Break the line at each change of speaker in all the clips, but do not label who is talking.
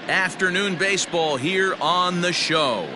Afternoon baseball here on the show.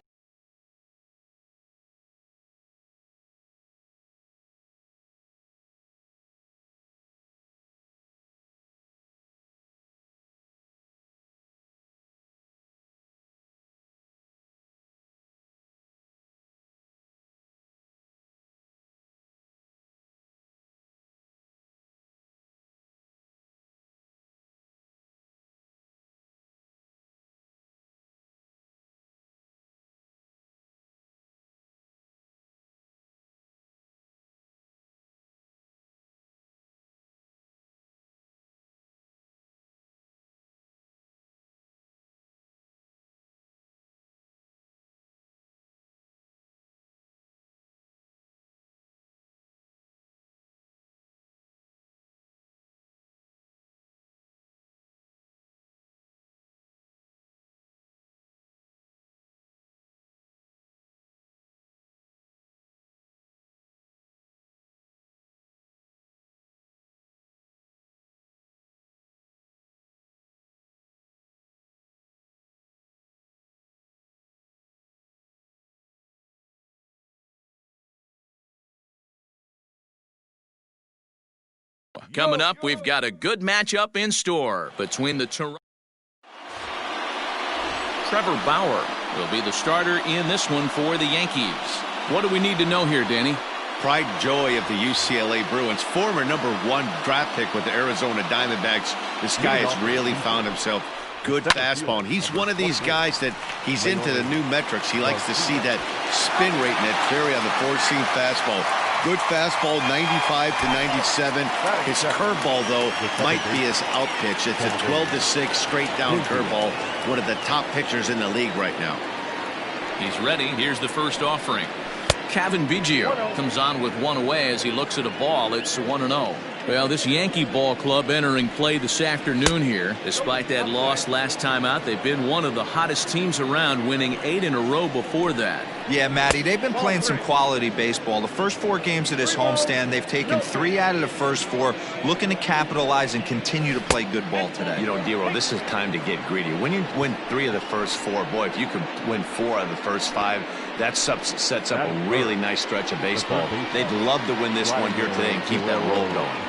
Coming up, we've got a good matchup in store between the Toronto. Trevor Bauer will be the starter in this one for the Yankees. What do we need to know here, Danny?
Pride and joy of the UCLA Bruins, former #1 draft pick with the Arizona Diamondbacks. This guy has really found himself good fastball, and he's one of these guys that he's into the new metrics. He likes to see that spin rate and that carry on the four-seam fastball. Good fastball, 95 to 97. His curveball, though, might be his out pitch. It's a 12-6 straight down curveball. One of the top pitchers in the league right now.
He's ready. Here's the first offering. Kevin Biggio comes on with one away as he looks at a ball. It's 1-0. Well, this Yankee ball club entering play this afternoon here. Despite that loss last time out, they've been one of the hottest teams around, winning 8 in a row before that.
Yeah, Matty, they've been playing some quality baseball. The first 4 games of this homestand, they've taken 3 out of the first 4, looking to capitalize and continue to play good ball today.
You know, Dero, this is time to get greedy. When you win 3 of the first 4, boy, if you could win 4 of the first 5, that sets up a really nice stretch of baseball. They'd love to win this one here today and keep that roll going.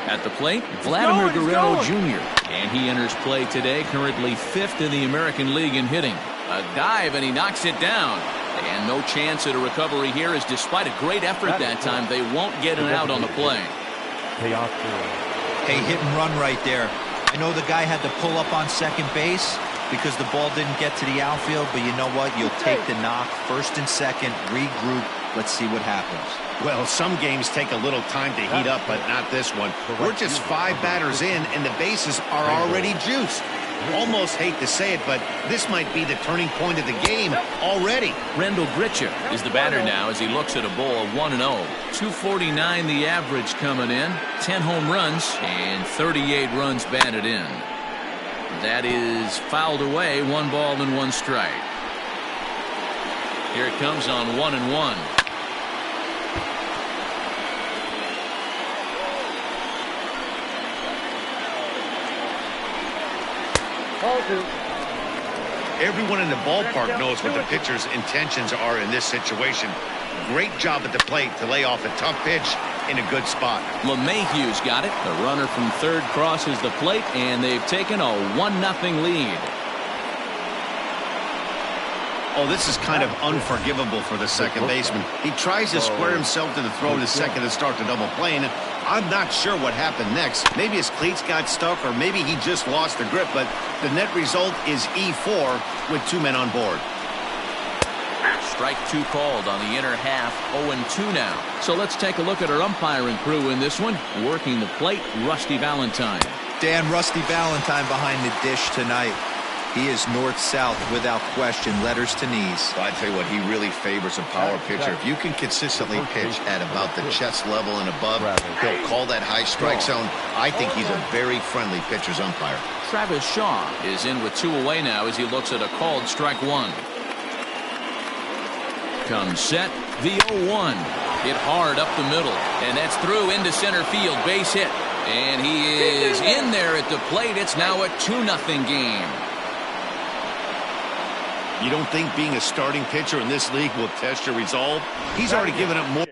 At the plate, Vladimir Guerrero Jr. And he enters play today, currently 5th in the American League in hitting. A dive, and he knocks it down. And no chance at a recovery here, as despite a great effort that time, they won't get an out on the play.
Hey, hit and run right there. I know the guy had to pull up on second base because the ball didn't get to the outfield, but you know what? You'll take the knock, first and second, regroup. Let's see what happens.
Well, some games take a little time to heat up, but not this one. We're just 5 batters in, and the bases are already juiced. Almost hate to say it, but this might be the turning point of the game already.
Rendell Gritcha is the batter now as he looks at a ball of 1-0. 249 the average coming in, 10 home runs, and 38 runs batted in. That is fouled away, 1 ball and 1 strike. Here it comes on 1-1.
Everyone in the ballpark knows what the pitcher's intentions are in this situation. Great job at the plate to lay off a tough pitch in a good spot.
LeMahieu's got it. The runner from third crosses the plate, and they've taken a 1-0 lead.
Oh, this is kind of unforgivable for the second baseman. He tries to square himself to the throw to second to start the double play, and I'm not sure what happened next. Maybe his cleats got stuck, or maybe he just lost the grip, but the net result is E4 with 2 men on board.
Strike 2 called on the inner half, 0-2 now. So let's take a look at our umpiring crew in this one. Working the plate, Rusty Valentine.
Dan, Rusty Valentine behind the dish tonight. He is north-south without question, letters to knees.
Well, I tell you what, he really favors a power pitcher. If you can consistently pitch at about the chest level and above, he'll call that high strike zone. I think he's a very friendly pitcher's umpire.
Travis Shaw is in with 2 away now as he looks at a called strike 1. Comes set, the 0-1. Hit hard up the middle, and that's through into center field, base hit. And he is in there at the plate. It's now a 2-0 game.
You don't think being a starting pitcher in this league will test your resolve? He's already given up more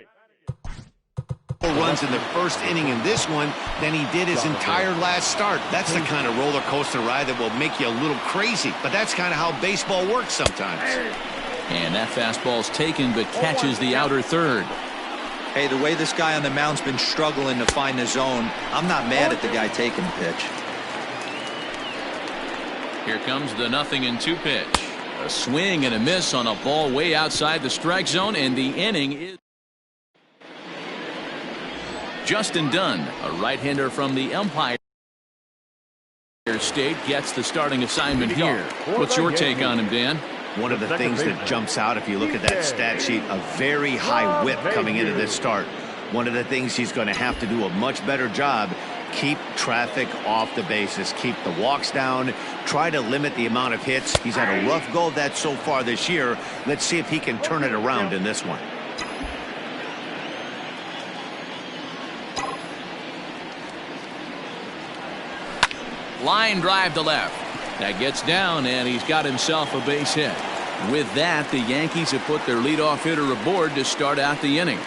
runs in the first inning in this one than he did his entire last start. That's the kind of roller coaster ride that will make you a little crazy. But that's kind of how baseball works sometimes.
And that fastball's taken but catches the outer third.
Hey, the way this guy on the mound's been struggling to find the zone, I'm not mad at the guy taking the pitch.
Here comes the 0-2 pitch. A swing and a miss on a ball way outside the strike zone, and the inning is Justin Dunn, a right-hander from the Empire State, gets the starting assignment here. What's your take on him, Dan?
One of the things that jumps out if you look at that stat sheet, a very high whip coming into this start. One of the things he's going to have to do a much better job, keep traffic off the bases, keep the walks down, try to limit the amount of hits. He's had a rough go of that so far this year. Let's see if he can turn it around in this one.
Line drive to left. That gets down, and he's got himself a base hit. With that, the Yankees have put their leadoff hitter aboard to start out the inning.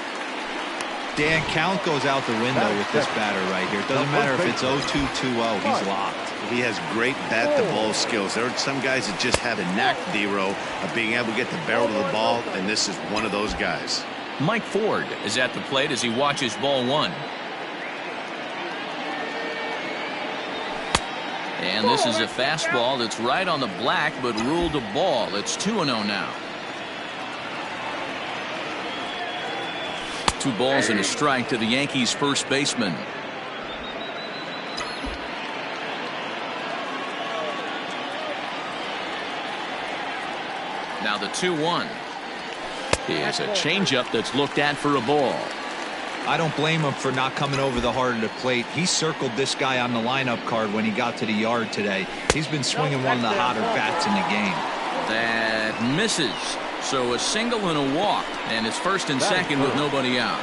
Dan, count goes out the window with this batter right here. It doesn't matter if it's 0-2, 2-0. He's locked.
He has great bat-to-ball skills. There are some guys that just have a knack, D-Row, of being able to get the barrel of the ball, and this is one of those guys.
Mike Ford is at the plate as he watches ball one. And this is a fastball that's right on the black, but ruled a ball. It's 2-0 now. 2 balls and a strike to the Yankees' first baseman. Now the 2-1 is a changeup that's looked at for a ball.
I don't blame him for not coming over the heart of the plate. He circled this guy on the lineup card when he got to the yard today. He's been swinging one of the hotter bats in the game.
That misses. So a single and a walk, and it's first and second with nobody out.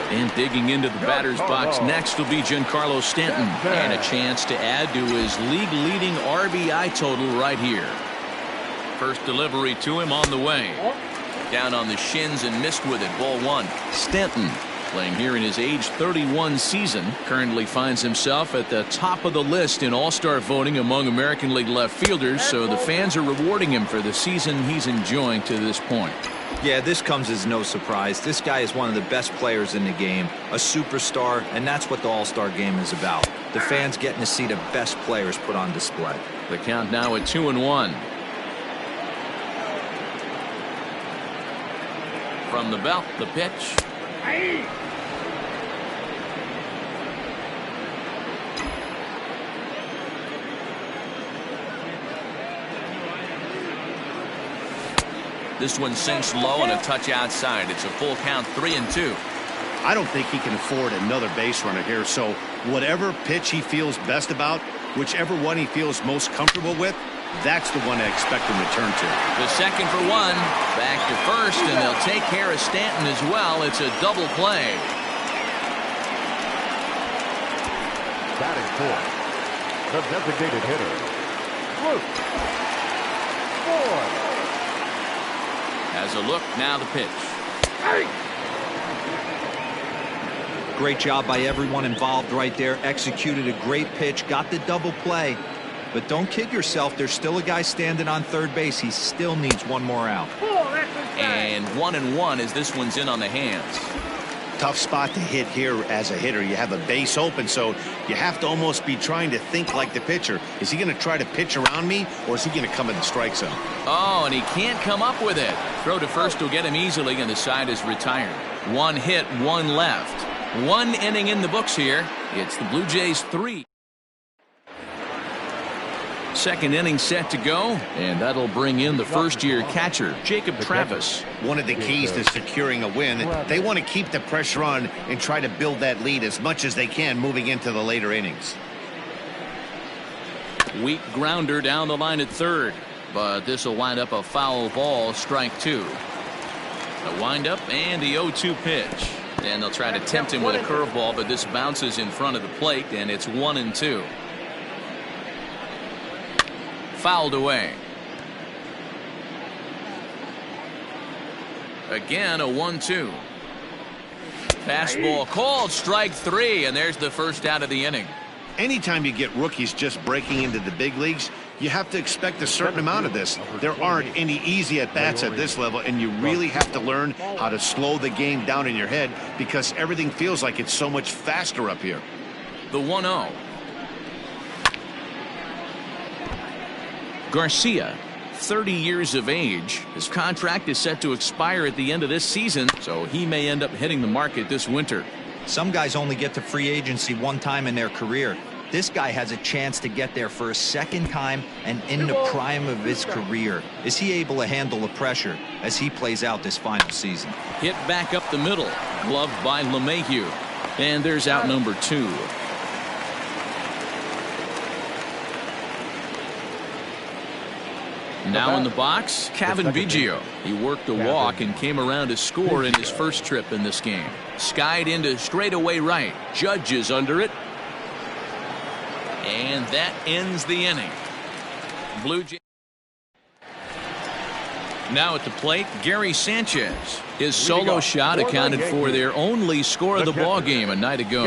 And digging into the batter's box next will be Giancarlo Stanton, and a chance to add to his league-leading RBI total right here. First delivery to him on the way. Down on the shins and missed with it. Ball one. Stanton, playing here in his age 31 season, currently finds himself at the top of the list in all-star voting among American League left fielders, so the fans are rewarding him for the season he's enjoying to this point.
Yeah, this comes as no surprise. This guy is one of the best players in the game, a superstar, and that's what the all-star game is about. The fans getting to see the best players put on display.
The count now at 2-1. From the belt, the pitch. This one sinks low and a touch outside. It's a full count, 3-2.
I don't think he can afford another base runner here, so whatever pitch he feels best about, whichever one he feels most comfortable with, that's the one I expect him to turn to.
The second for one. Back to first, and they'll take care of Stanton as well. It's a double play.
Batting fourth, the designated hitter, Luke Ford.
As a look, now the pitch.
Great job by everyone involved right there. Executed a great pitch, got the double play. But don't kid yourself, there's still a guy standing on third base. He still needs one more out.
And 1-1 as this one's in on the hands.
Tough spot to hit here as a hitter. You have a base open, so you have to almost be trying to think like the pitcher. Is he going to try to pitch around me, or is he going to come in the strike zone?
Oh, and he can't come up with it. Throw to first will get him easily, and the side is retired. 1 hit, 1 left. 1 inning in the books here. It's the Blue Jays 3. Second inning set to go, and that'll bring in the first-year catcher, Jacob Travis.
One of the keys to securing a win, they want to keep the pressure on and try to build that lead as much as they can moving into the later innings.
Weak grounder down the line at third, but this will wind up a foul ball, strike 2. The windup and the 0-2 pitch. And they'll try to tempt him with a curveball, but this bounces in front of the plate, and it's 1-2. Fouled away. Again, a 1-2. Fastball called, strike 3, and there's the first out of the inning.
Anytime you get rookies just breaking into the big leagues, you have to expect a certain amount of this. There aren't any easy at-bats at this level, and you really have to learn how to slow the game down in your head because everything feels like it's so much faster up here.
The 1-0. Garcia, 30 years of age. His contract is set to expire at the end of this season, so he may end up hitting the market this winter.
Some guys only get to free agency one time in their career. This guy has a chance to get there for a second time and in the prime of his career. Is he able to handle the pressure as he plays out this final season?
Hit back up the middle, gloved by LeMahieu. And there's out number 2. Now in the box, Cavan Biggio. He worked a walk and came around to score in his first trip in this game. Skied into straightaway right. Judge is under it. And that ends the inning. Blue Jays. Now at the plate, Gary Sanchez. His solo shot accounted for their only score of the ball game a night ago.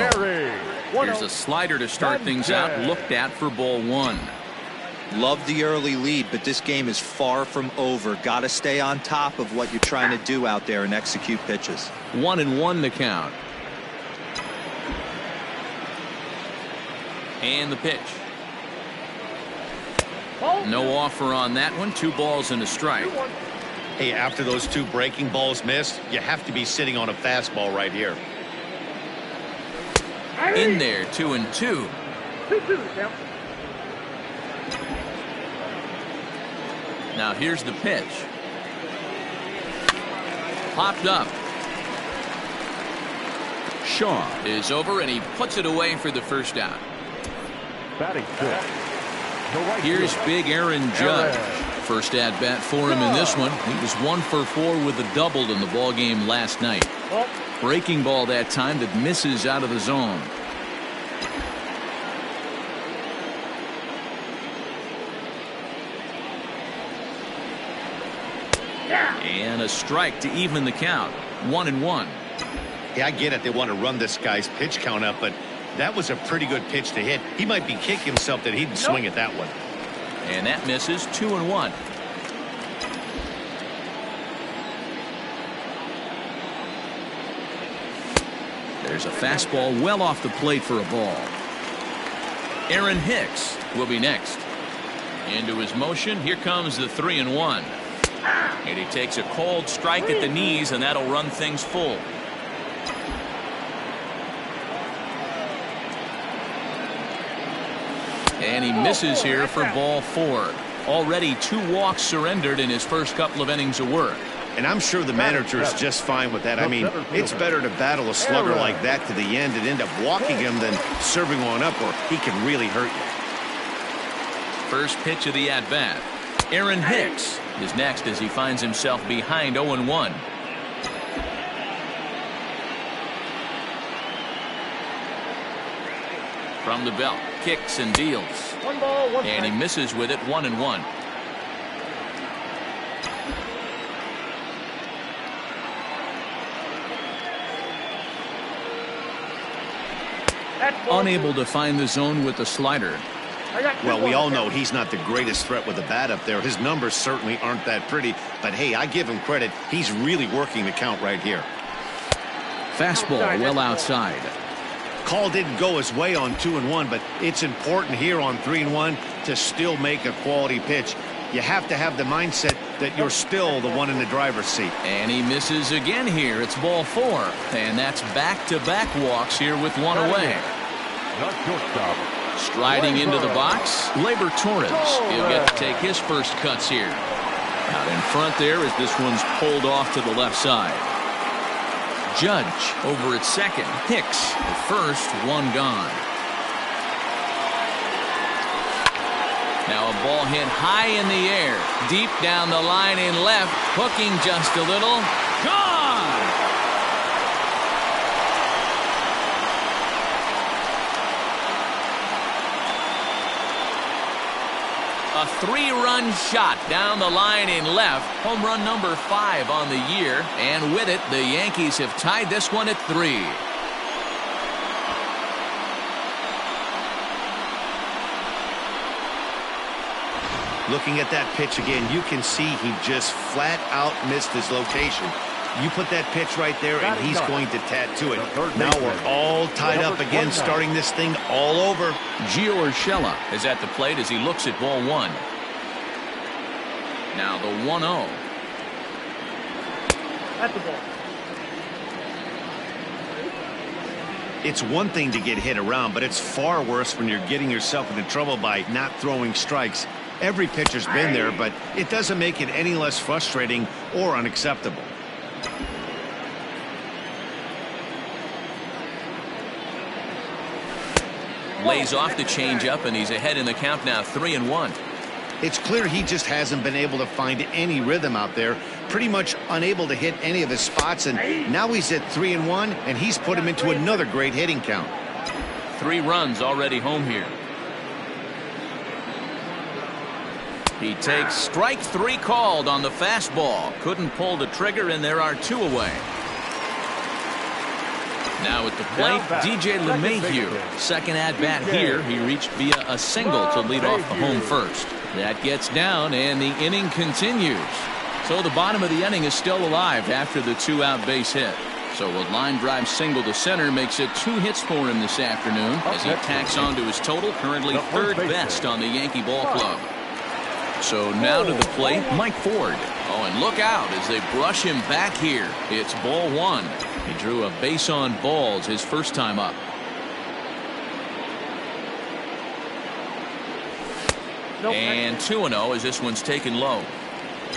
Here's a slider to start things out, looked at for ball 1.
Love the early lead, but this game is far from over. Got to stay on top of what you're trying to do out there and execute pitches.
1-1 the count. And the pitch. No offer on that one. 2 balls and a strike.
Hey, after those 2 breaking balls missed, you have to be sitting on a fastball right here.
In there, 2-2. Now here's the pitch. Popped up. Shaw is over, and he puts it away for the first out.
Batting fifth.
Here's big Aaron Judge. First at bat for him in this one. He was 1 for 4 with a double in the ball game last night. Breaking ball that time that misses out of the zone. And a strike to even the count. 1-1.
Yeah, I get it. They want to run this guy's pitch count up, but that was a pretty good pitch to hit. He might be kicking himself that he didn't swing at that one.
And that misses. 2-1. There's a fastball well off the plate for a ball. Aaron Hicks will be next. Into his motion. Here comes the 3-1. And he takes a cold strike at the knees, and that'll run things full. And he misses here for ball 4. Already 2 walks surrendered in his first couple of innings of work.
And I'm sure the manager is just fine with that. I mean, it's better to battle a slugger like that to the end and end up walking him than serving one up where he can really hurt you.
First pitch of the at-bat. Aaron Hicks is next as he finds himself behind 0-1. From the belt, kicks and deals. And he misses with it. 1-1. Unable to find the zone with the slider.
Well, we all know he's not the greatest threat with the bat up there. His numbers certainly aren't that pretty, but hey, I give him credit. He's really working the count right here.
Fastball well outside.
Call didn't go his way on 2-1, but it's important here on 3-1 to still make a quality pitch. You have to have the mindset that you're still the one in the driver's seat.
And he misses again here. It's ball 4. And that's back-to-back walks here with 1 away. Striding into the box, Labor Torres. He'll get to take his first cuts here. Out in front there as this one's pulled off to the left side. Judge over at second. Hicks at first, 1 gone. Now a ball hit high in the air, deep down the line in left, hooking just a little. Gone! A 3-run shot down the line in left. Home run number 5 on the year. And with it, the Yankees have tied this one at 3.
Looking at that pitch again, you can see he just flat out missed his location. You put that pitch right there, and he's going to tattoo it. Now we're all tied up again, starting this thing all over.
Gio Urshela is at the plate as he looks at ball 1. Now the 1-0.
At the ball.
It's one thing to get hit around, but it's far worse when you're getting yourself into trouble by not throwing strikes. Every pitcher's been there, but it doesn't make it any less frustrating or unacceptable.
Lays off the changeup, and he's ahead in the count now, 3-1.
It's clear he just hasn't been able to find any rhythm out there. Pretty much unable to hit any of his spots, and now he's at 3-1, and he's put him into another great hitting count.
3 runs already home here. He takes strike 3 called on the fastball. Couldn't pull the trigger, and there are 2 away. Now at the plate, DJ LeMahieu. Second at-bat here. He reached via a single to lead off the home first. That gets down, and the inning continues. So the bottom of the inning is still alive after the 2-out base hit. So a line drive single to center makes it 2 hits for him this afternoon as he tacks on to his total, currently 3rd best on the Yankee ball club. So now to the plate, Mike Ford. Oh, and look out as they brush him back here. It's ball 1. He drew a base on balls his first time up. And 2-0 as this one's taken low.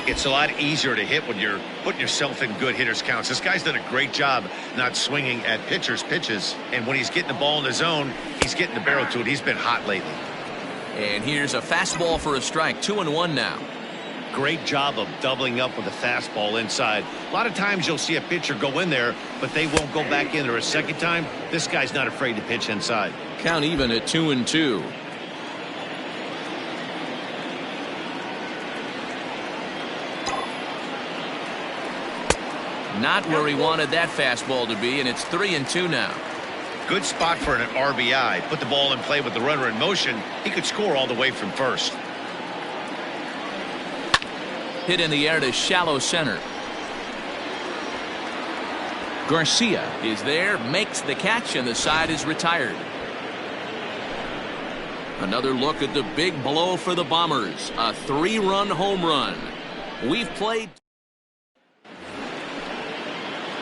It's a lot easier to hit when you're putting yourself in good hitters counts. This guy's done a great job not swinging at pitchers' pitches. And when he's getting the ball in the zone, he's getting the barrel to it. He's been hot lately.
And here's a fastball for a strike. 2-1 now.
Great job of doubling up with a fastball inside. A lot of times you'll see a pitcher go in there, but they won't go back in there a second time. This guy's not afraid to pitch inside.
Count even at 2-2. Not where he wanted that fastball to be, and it's 3-2 now.
Good spot for an RBI. Put the ball in play with the runner in motion. He could score all the way from first.
Hit in the air to shallow center. Garcia is there, makes the catch, and the side is retired. Another look at the big blow for the Bombers. A 3-run home run. We've played.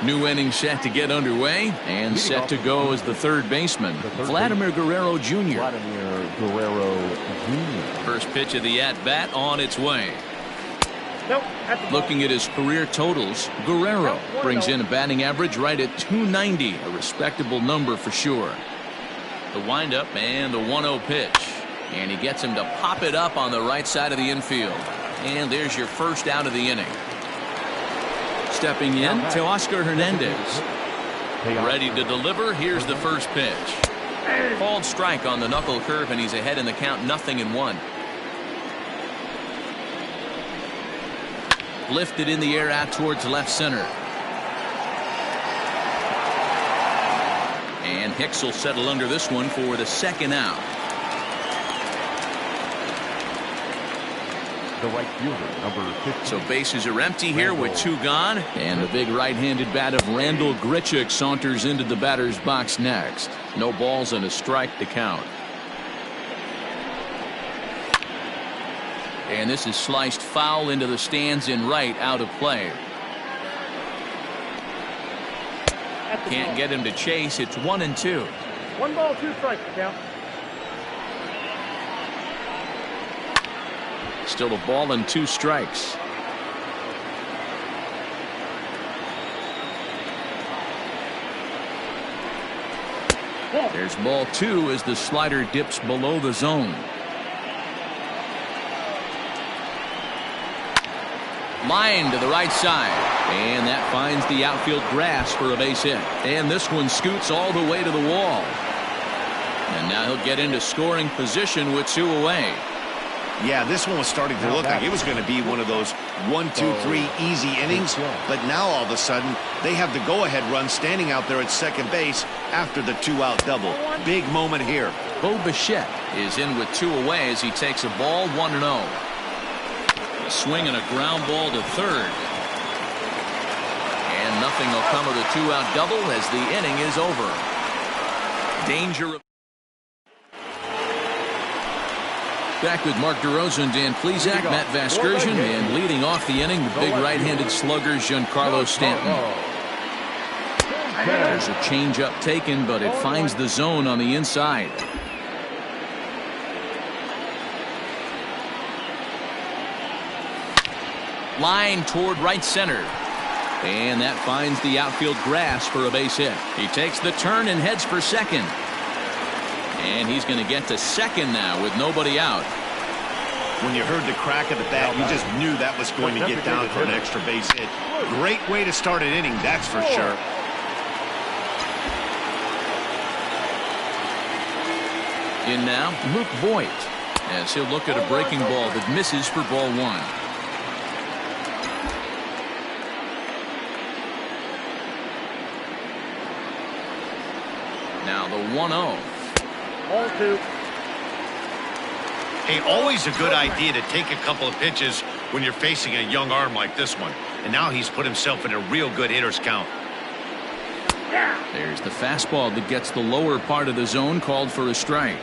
New inning set to get underway, and set to go as the 3rd baseman, Vladimir Guerrero Jr. First pitch of the at-bat on its way. Looking at his career totals, Guerrero brings in a batting average right at .290, a respectable number for sure. The windup and the 1-0 pitch, and he gets him to pop it up on the right side of the infield. And there's your first out of the inning. Stepping in, Teoscar Hernandez. Ready to deliver. Here's the first pitch. Called strike on the knuckle curve, and he's ahead in the count, 0-1. Lifted in the air out towards left center. And Hicks will settle under this one for the 2nd out.
The right fielder, number 15.
So bases are empty here with 2 gone. And the big right-handed bat of Randal Grichuk saunters into the batter's box next. No balls and a strike to count. And this is sliced foul into the stands in right, out of play. Can't get him to chase. It's 1-2.
1 ball, 2 strikes, count.
Still a ball and 2 strikes. There's ball 2 as the slider dips below the zone. Line to the right side, and that finds the outfield grass for a base hit. And this one scoots all the way to the wall. And now he'll get into scoring position with 2 away.
Yeah, this one was starting to look like it was going to be one of those 1, 2, 3 easy innings. But now all of a sudden, they have the go-ahead run standing out there at second base after the 2-out double. Big moment here.
Bo Bichette is in with 2 away as he takes a ball 1-0. A swing and a ground ball to third. And nothing will come of the 2-out double as the inning is over. Danger. Back with Mark DeRosa and Dan Plesac, Matt Vasgersian, and leading off the inning, the big right-handed slugger Giancarlo Stanton. There's a changeup taken, but it finds the zone on the inside. Line toward right center. And that finds the outfield grass for a base hit. He takes the turn and heads for second. And he's going to get to second now with nobody out.
When you heard the crack of the bat, you just knew that was going to get down for an extra base hit. Great way to start an inning, that's for sure.
In now, Luke Voigt, as he'll look at a breaking ball that misses for ball 1. Now the 1-0.
Hey, always a good idea to take a couple of pitches when you're facing a young arm like this one. And now he's put himself in a real good hitter's count.
There's the fastball that gets the lower part of the zone, called for a strike.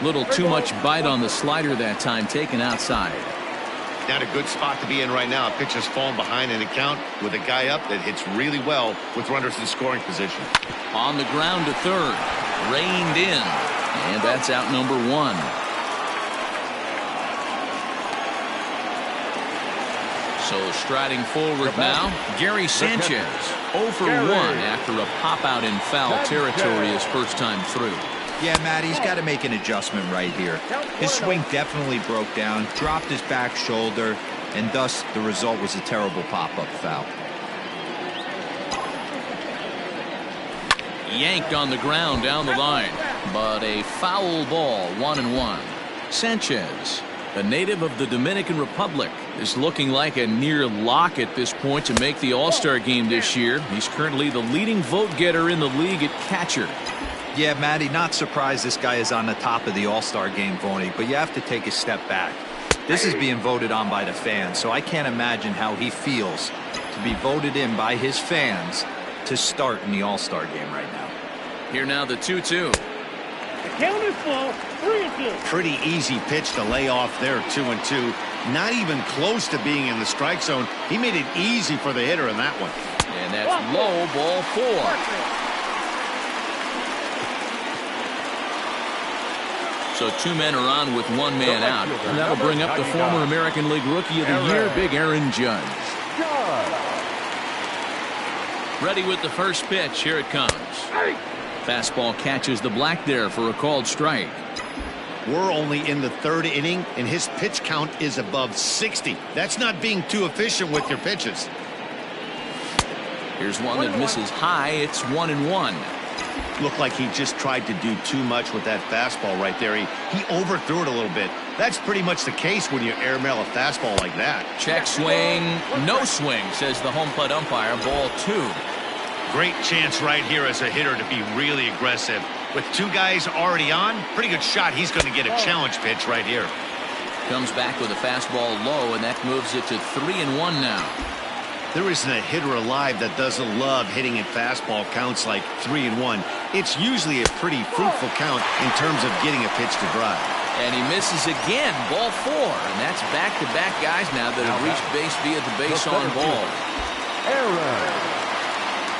Little too much bite on the slider that time, taken outside.
Not a good spot to be in right now. A pitcher's falling behind in the count with a guy up that hits really well with runners in scoring position.
On the ground to third. Reined in. And that's out number 1. So striding forward now, Gary Sanchez. 0 for 1 after a pop-out in foul territory his first time through.
Yeah, Matt, he's got to make an adjustment right here. His swing definitely broke down, dropped his back shoulder, and thus the result was a terrible pop-up foul.
Yanked on the ground down the line, but a foul ball, 1-1. Sanchez, a native of the Dominican Republic, is looking like a near lock at this point to make the All-Star game this year. He's currently the leading vote getter in the league at catcher.
Yeah, Matty, not surprised this guy is on the top of the All-Star game voting, but you have to take a step back. This is being voted on by the fans, so I can't imagine how he feels to be voted in by his fans to start in the All-Star game right now.
Here now the 2-2.
The count is full, 3-2.
Pretty easy pitch to lay off there, 2-2. Not even close to being in the strike zone. He made it easy for the hitter in that one.
And that's low, ball 4. So 2 men are on with 1 man out. And that'll bring up the former American League Rookie of the Year, Big Aaron Judge. Ready with the first pitch. Here it comes. Fastball catches the black there for a called strike.
We're only in the 3rd inning, and his pitch count is above 60. That's not being too efficient with your pitches.
Here's one that misses high. It's 1-1.
Looked like he just tried to do too much with that fastball right there. He overthrew it a little bit. That's pretty much the case when you airmail a fastball like that.
Check swing. No swing, says the home plate umpire. Ball 2.
Great chance right here as a hitter to be really aggressive. With 2 guys already on, pretty good shot. He's going to get a challenge pitch right here.
Comes back with a fastball low, and that moves it to 3-1 now.
There isn't a hitter alive that doesn't love hitting at fastball counts like 3-1. It's usually a pretty fruitful count in terms of getting a pitch to drive.
And he misses again, ball 4. And that's back-to-back guys now that have reached base via the base on ball.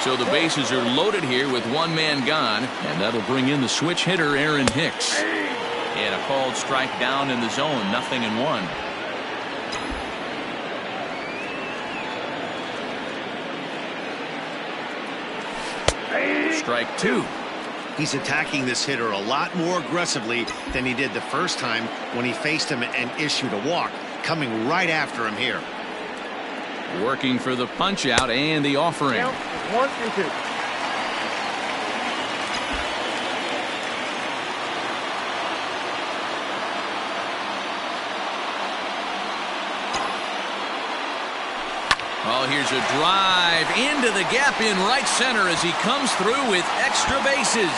So the bases are loaded here with 1 man gone, and that'll bring in the switch hitter Aaron Hicks. And a called strike down in the zone, 0-1. Strike 2.
He's attacking this hitter a lot more aggressively than he did the first time when he faced him and issued a walk, coming right after him here.
Working for the punch out and the offering.
1-2.
Oh, here's a drive into the gap in right center as he comes through with extra bases.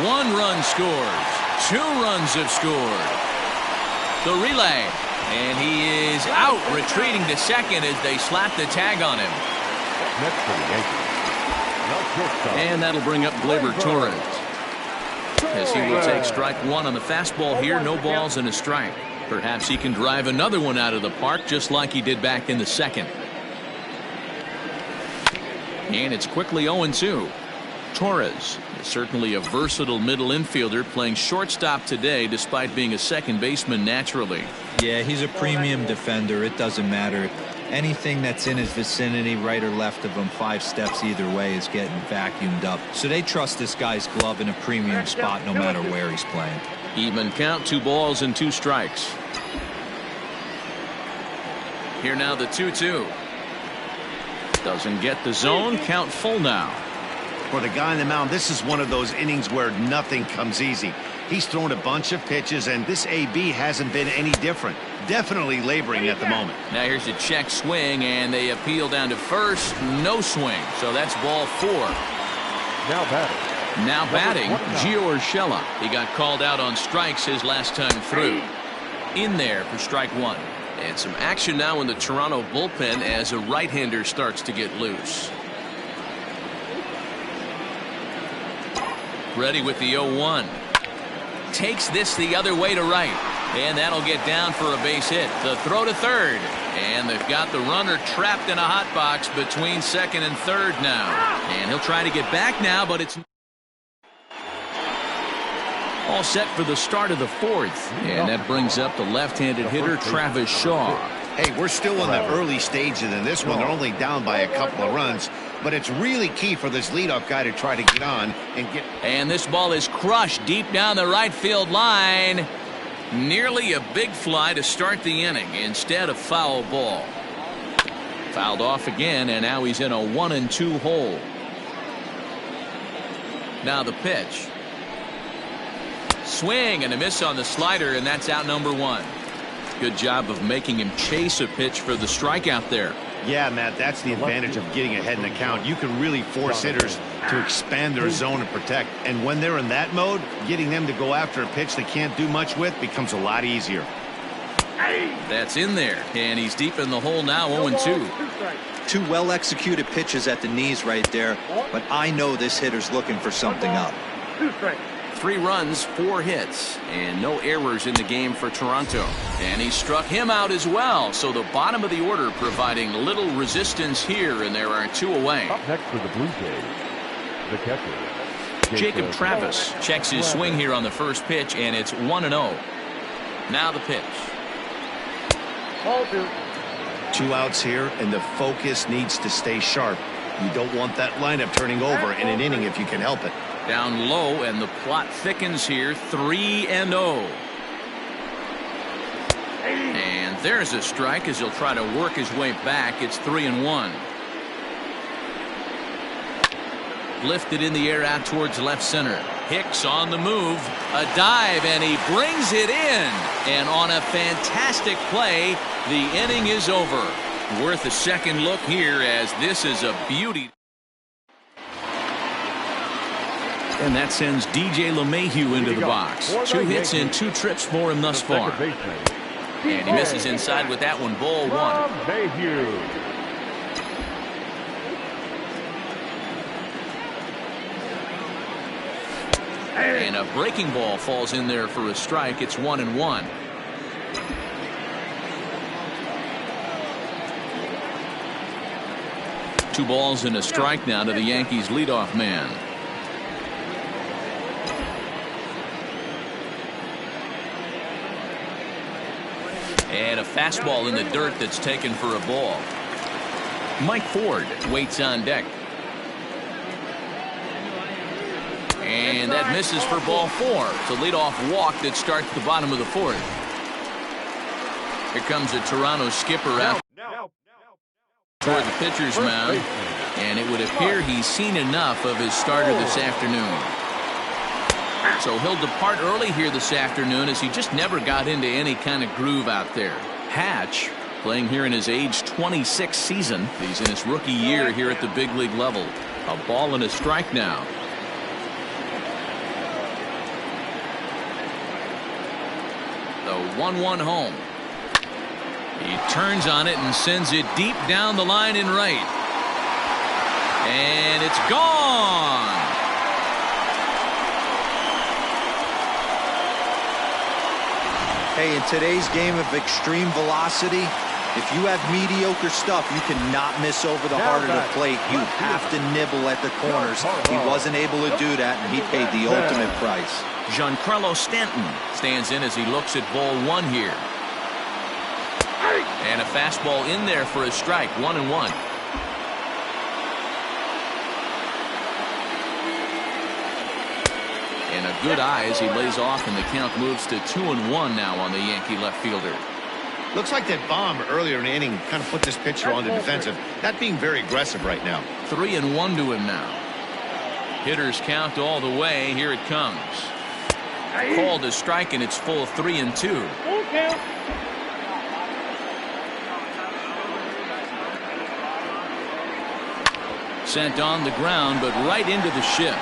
1 run scores. 2 runs have scored. The relay. And he is out, retreating to second as they slap the tag on him.
Next for the Yankees.
And that'll bring up Gleyber Torres. As he will take strike 1 on the fastball here. No balls and a strike. Perhaps he can drive another one out of the park just like he did back in the second. And it's quickly 0-2. Torres is certainly a versatile middle infielder, playing shortstop today despite being a second baseman naturally.
Yeah, he's a premium defender. It doesn't matter. Anything that's in his vicinity, right or left of him, 5 steps either way, is getting vacuumed up. So they trust this guy's glove in a premium spot no matter where he's playing.
Even count, 2 balls and 2 strikes. Here now the 2-2. Doesn't get the zone. Count full now.
For the guy on the mound, this is one of those innings where nothing comes easy. He's thrown a bunch of pitches, and this AB hasn't been any different. Definitely laboring at the moment.
Now here's a check swing, and they appeal down to first. No swing. So that's ball 4. Now batting, Gio Urshela. He got called out on strikes his last time through. In there for strike 1. And some action now in the Toronto bullpen as a right-hander starts to get loose. Ready with the 0-1. Takes this the other way to right. And that'll get down for a base hit. The throw to third. And they've got the runner trapped in a hot box between second and third now. And he'll try to get back now, but it's all set for the start of the 4th. And that brings up the left-handed hitter Travis Shaw.
Hey, we're still in the early stages in this one. They're only down by a couple of runs, but it's really key for this leadoff guy to try to get on and get.
And this ball is crushed deep down the right field line. Nearly a big fly to start the inning instead of foul ball. Fouled off again, and now he's in a 1-2 hole. Now the pitch. Swing and a miss on the slider, and that's out number 1. Good job of making him chase a pitch for the strikeout there.
Yeah, Matt, that's the advantage of getting ahead in the count. You can really force hitters to expand their zone and protect. And when they're in that mode, getting them to go after a pitch they can't do much with becomes a lot easier.
That's in there, and he's deep in the hole now, 0-2.
2 well-executed pitches at the knees right there, but I know this hitter's looking for something up.
2 strikes.
3 runs, 4 hits, and no errors in the game for Toronto. And he struck him out as well. So the bottom of the order providing little resistance here, and there are 2 away.
Up next for the Blue Jays, the catcher,
Jacob Travis checks his swing here on the first pitch, and it's 1-0. Now the pitch.
Ball 2.
2 outs here, and the focus needs to stay sharp. You don't want that lineup turning over in an inning if you can help it.
Down low, and the plot thickens here, 3-0. And there's a strike as he'll try to work his way back. It's 3-1. Lifted in the air out towards left center. Hicks on the move. A dive, and he brings it in. And on a fantastic play, the inning is over. Worth a second look here, as this is a beauty. And that sends DJ LeMahieu into the box. 2 hits and 2 trips for him thus far. And he misses inside with that one. Ball 1. And a breaking ball falls in there for a strike. It's 1-1. Two balls and a strike now to the Yankees leadoff man. And a fastball in the dirt that's taken for a ball. Mike Ford waits on deck. And that misses for ball 4. It's a leadoff walk that starts the bottom of the 4th. Here comes a Toronto skipper out toward the pitcher's mound. And it would appear he's seen enough of his starter this afternoon. So he'll depart early here this afternoon as he just never got into any kind of groove out there. Hatch, playing here in his age 26 season. He's in his rookie year here at the big league level. A ball and a strike now. The 1-1 home. He turns on it and sends it deep down the line in right. And it's gone.
Hey, in today's game of extreme velocity, if you have mediocre stuff, you cannot miss over the heart of the plate. You have to nibble at the corners. He wasn't able to do that, and he paid the ultimate price.
Giancarlo Stanton stands in as he looks at ball 1 here. And a fastball in there for a strike. 1-1. And a good eye as he lays off, and the count moves to 2-1 now on the Yankee left fielder.
Looks like that bomb earlier in the inning kind of put this pitcher on the defensive. Not being very aggressive right now.
3-1 to him now. Hitters count all the way. Here it comes. Called a strike, and it's full 3-2. Sent on the ground, but right into the shift.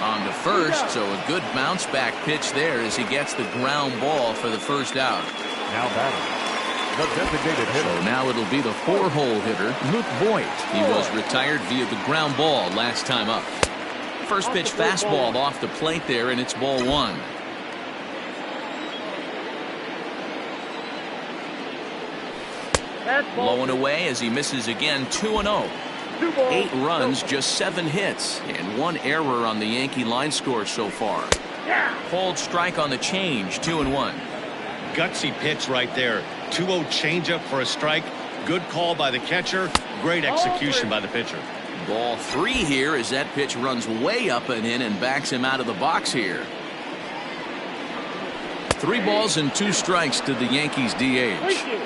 On to first, so a good bounce back pitch there as he gets the ground ball for the first out.
Now batting, the designated hitter.
So now it'll be the 4-hole hitter, Luke Voigt. He was retired via the ground ball last time up. First pitch fastball off the plate there, and it's ball 1. Blowing away as he misses again. 2-0. 8 runs, just 7 hits, and 1 error on the Yankee line score so far. Hold strike on the change. 2-1.
Gutsy pitch right there. 2-0 changeup for a strike. Good call by the catcher. Great execution by the pitcher.
Ball 3 here as that pitch runs way up and in and backs him out of the box here. 3 balls and 2 strikes to the Yankees DH.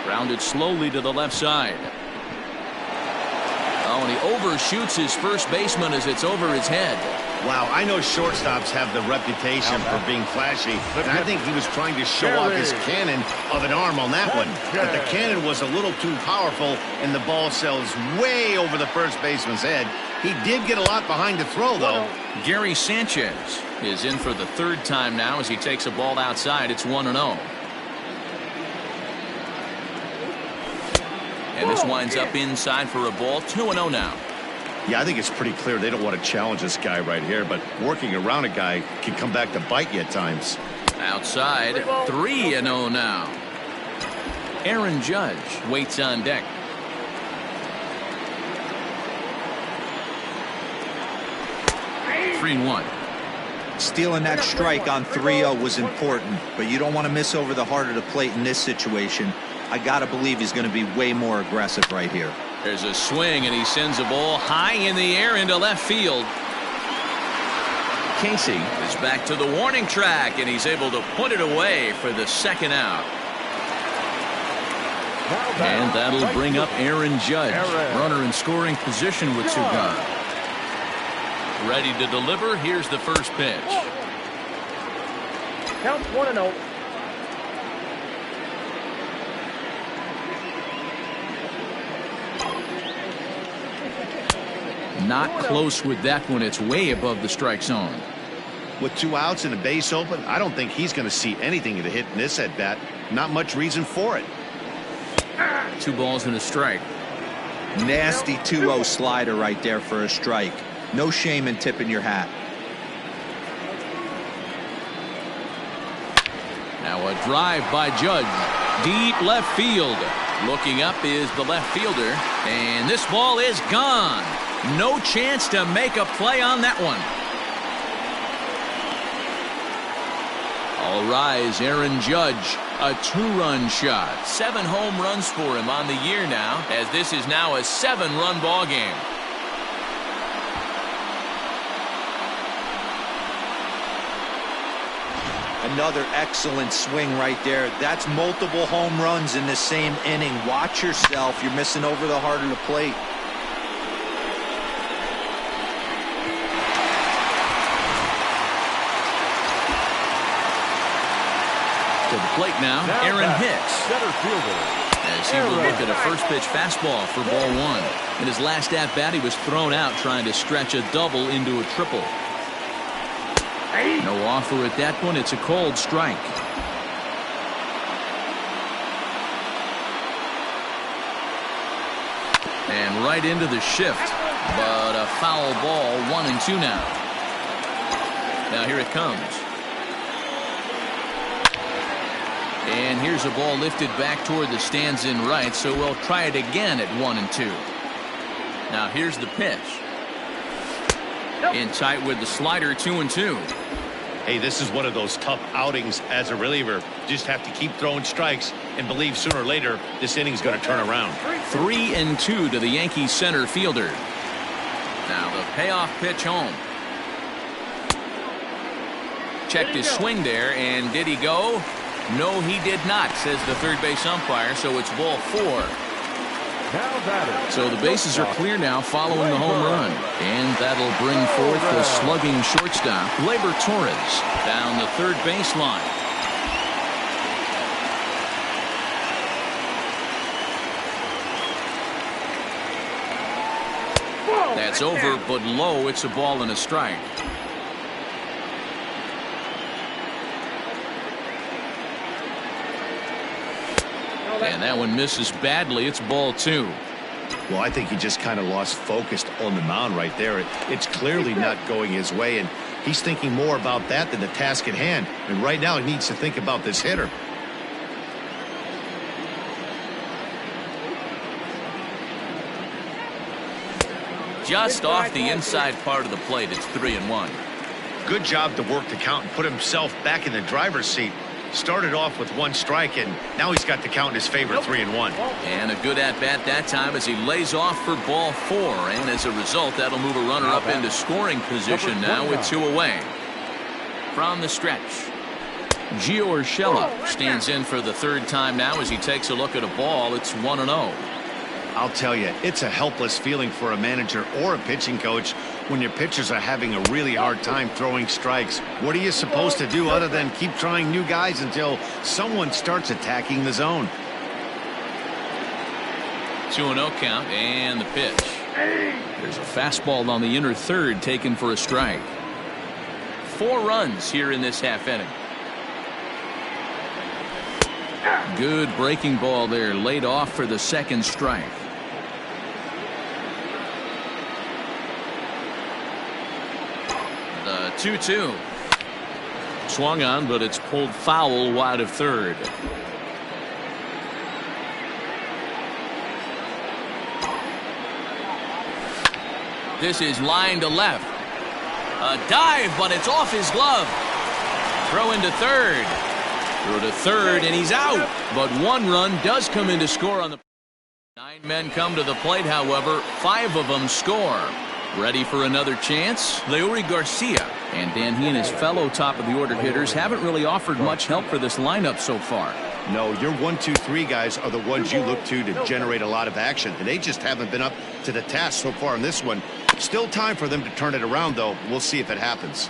Rounded slowly to the left side. Oh, and he overshoots his first baseman as it's over his head.
Wow, I know shortstops have the reputation for being flashy, and I think he was trying to show off his cannon of an arm on that one. But the cannon was a little too powerful, and the ball sails way over the first baseman's head. He did get a lot behind the throw, though.
Gary Sanchez is in for the 3rd time now as he takes a ball outside. It's 1-0. And this winds up inside for a ball. 2-0 now.
Yeah, I think it's pretty clear they don't want to challenge this guy right here, but working around a guy can come back to bite you at times.
Outside. 3-0 now. Aaron Judge waits on deck. Three and 1.
Stealing that strike on 3-0 was important, but you don't want to miss over the heart of the plate in this situation. I got to believe he's going to be way more aggressive right here.
There's a swing, and he sends a ball high in the air into left field. Casey is back to the warning track, and he's able to put it away for the 2nd out. And that'll bring up Aaron Judge. Runner in scoring position with 2 gone. Ready to deliver. Here's the first pitch.
Count 1-0.
Not close with that one. It's way above the strike zone.
With 2 outs and a base open, I don't think he's going to see anything to hit in this at bat. Not much reason for it.
2 balls and a strike.
Nasty 2-0 slider right there for a strike. No shame in tipping your hat.
Now a drive by Judge. Deep left field. Looking up is the left fielder. And this ball is gone. No chance to make a play on that one. All rise, Aaron Judge. A 2-run shot. 7 home runs for him on the year now, as this is now a 7-run ball game.
Another excellent swing right there. That's multiple home runs in the same inning. Watch yourself. You're missing over the heart of the plate.
To the plate now Aaron Hicks.
Center fielder.
As he will look at a first pitch fastball for ball one. In his last at bat, he was thrown out trying to stretch a double into a triple. No offer at that point. It's a cold strike. And right into the shift, but a foul ball. 1-2 now. Now here it comes. And here's a ball lifted back toward the stands in right, so we'll try it again at 1-2. Now here's the pitch. In tight with the slider. 2-2.
Hey, this is one of those tough outings as a reliever. Just have to keep throwing strikes and believe sooner or later this inning's going to turn around.
3-2 to the Yankees center fielder. Now the payoff pitch home. Checked his swing there, and did he go? No, he did not, says the third base umpire, so it's ball 4. So the bases are clear now following the home run. And that'll bring forth the slugging shortstop, Gleyber Torres, down the third baseline. That's over, but low. It's a ball and a strike. And that one misses badly. It's ball 2.
Well, I think he just kind of lost focus on the mound right there. It's clearly not going his way, and he's thinking more about that than the task at hand. And right now he needs to think about this hitter.
Just off the inside part of the plate. It's 3-1.
Good job to work the count and put himself back in the driver's seat. Started off with 1 strike, and now he's got the count in his favor. 3-1.
And a good at-bat that time as he lays off for ball 4. And as a result, that'll move a runner up into scoring position now with 2 away. From the stretch, Gio Urshela stands in for the 3rd time now as he takes a look at a ball. It's 1-0.
I'll tell you, it's a helpless feeling for a manager or a pitching coach when your pitchers are having a really hard time throwing strikes. What are you supposed to do other than keep trying new guys until someone starts attacking the zone?
2-0 count, and the pitch. There's a fastball on the inner third taken for a strike. 4 runs here in this half inning. Good breaking ball there, laid off for the 2nd strike. The 2-2. Swung on, but it's pulled foul wide of third. This is line to left. A dive, but it's off his glove. Throw into third. Through to third, and he's out. But 1 run does come in to score on the. 9 men come to the plate, however. 5 of them score. Ready for another chance? Leury Garcia. And Dan, he and his fellow top-of-the-order hitters haven't really offered much help for this lineup so far.
No, your 1, 2, 3 guys are the ones you look to generate a lot of action, and they just haven't been up to the task so far in this one. Still time for them to turn it around, though. We'll see if it happens.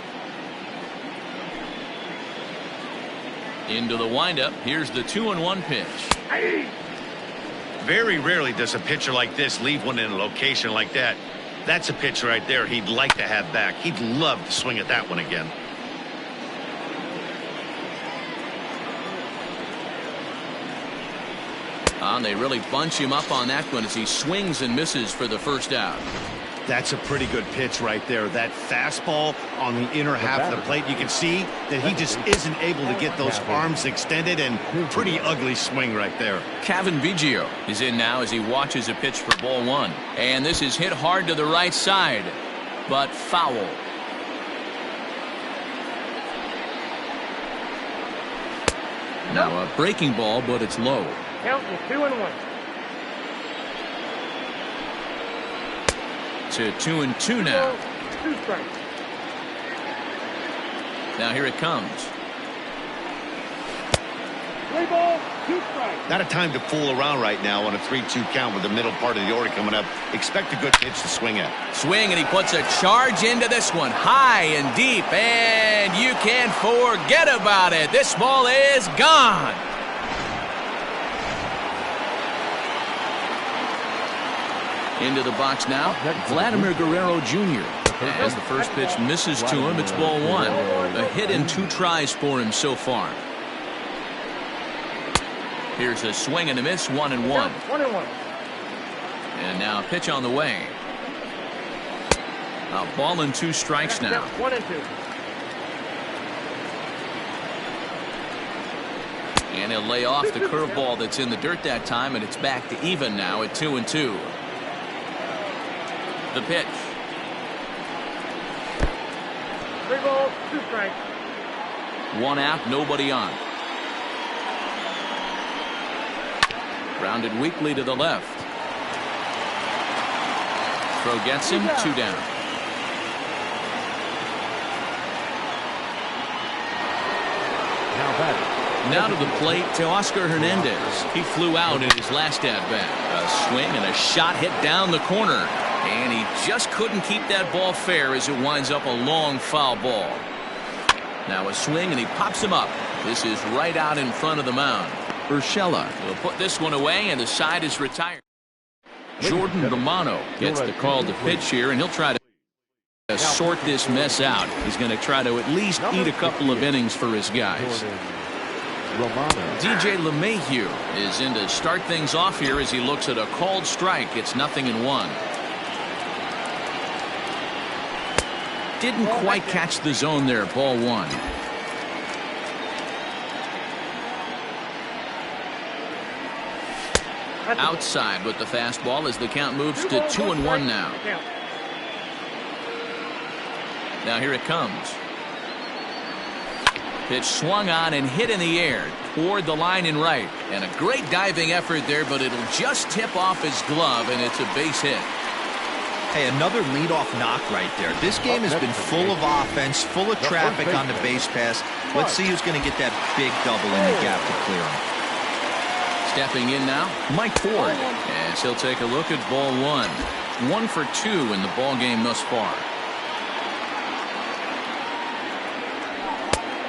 Into the windup. Here's the 2-1 pitch.
Very rarely does a pitcher like this leave one in a location like that. That's a pitch right there he'd like to have back. He'd love to swing at that one again.
And they really bunch him up on that one as he swings and misses for the first out.
That's a pretty good pitch right there. That fastball on the inner half of the plate. You can see that he just isn't able to get those arms extended, and pretty ugly swing right there.
Cavan Biggio is in now as he watches a pitch for ball 1. And this is hit hard to the right side, but foul. Now a breaking ball, but it's low.
Count is 2-1.
To 2-2 now.
2 strikes.
Now here it comes.
3 balls, 2 strikes.
Not a time to fool around right now on a 3-2 count with the middle part of the order coming up. Expect a good pitch to swing at.
Swing, and he puts a charge into this one, high and deep, and you can't forget about it. This ball is gone. Into the box now, Vladimir Guerrero Jr. As the first pitch misses to him, it's ball 1. A hit and 2 tries for him so far. Here's a swing and a miss, 1-1.
1-1.
And now a pitch on the way. A ball and 2 strikes now.
1-2.
And he'll lay off the curveball that's in the dirt that time, and it's back to even now at 2-2. The pitch.
3 balls, 2 strikes.
1 out, nobody on. Grounded weakly to the left. Throw gets him, 2 down.
Now batting.
Now to the plate to Oscar Hernandez. He flew out in his last at-bat. A swing and a shot hit down the corner. And he just couldn't keep that ball fair as it winds up a long foul ball. Now a swing, and he pops him up. This is right out in front of the mound. Urshela will put this one away, and the side is retired. Jordan Romano gets the call to pitch here, and he'll try to sort this mess out. He's going to try to at least eat a couple of innings for his guys. DJ LeMahieu is in to start things off here as he looks at a called strike. It's 0-1. Didn't quite catch the zone there. Ball 1. Outside with the fastball as the count moves to 2-1 now. Now here it comes. Pitch swung on and hit in the air toward the line in right. And a great diving effort there, but it'll just tip off his glove, and it's a base hit.
Hey, another leadoff knock right there. This game has been full of offense, full of traffic on the base pass. Let's see who's going to get that big double in the gap to clear him.
Stepping in now, Mike Ford, as he'll take a look at ball 1. 1 for 2 in the ball game thus far.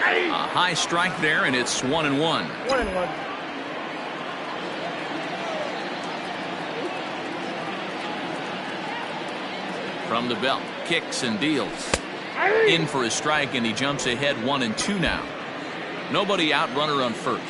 A high strike there, and it's 1-1.
1-1.
From the belt, kicks and deals. In for a strike, and he jumps ahead 1-2 now. Nobody out, runner on first.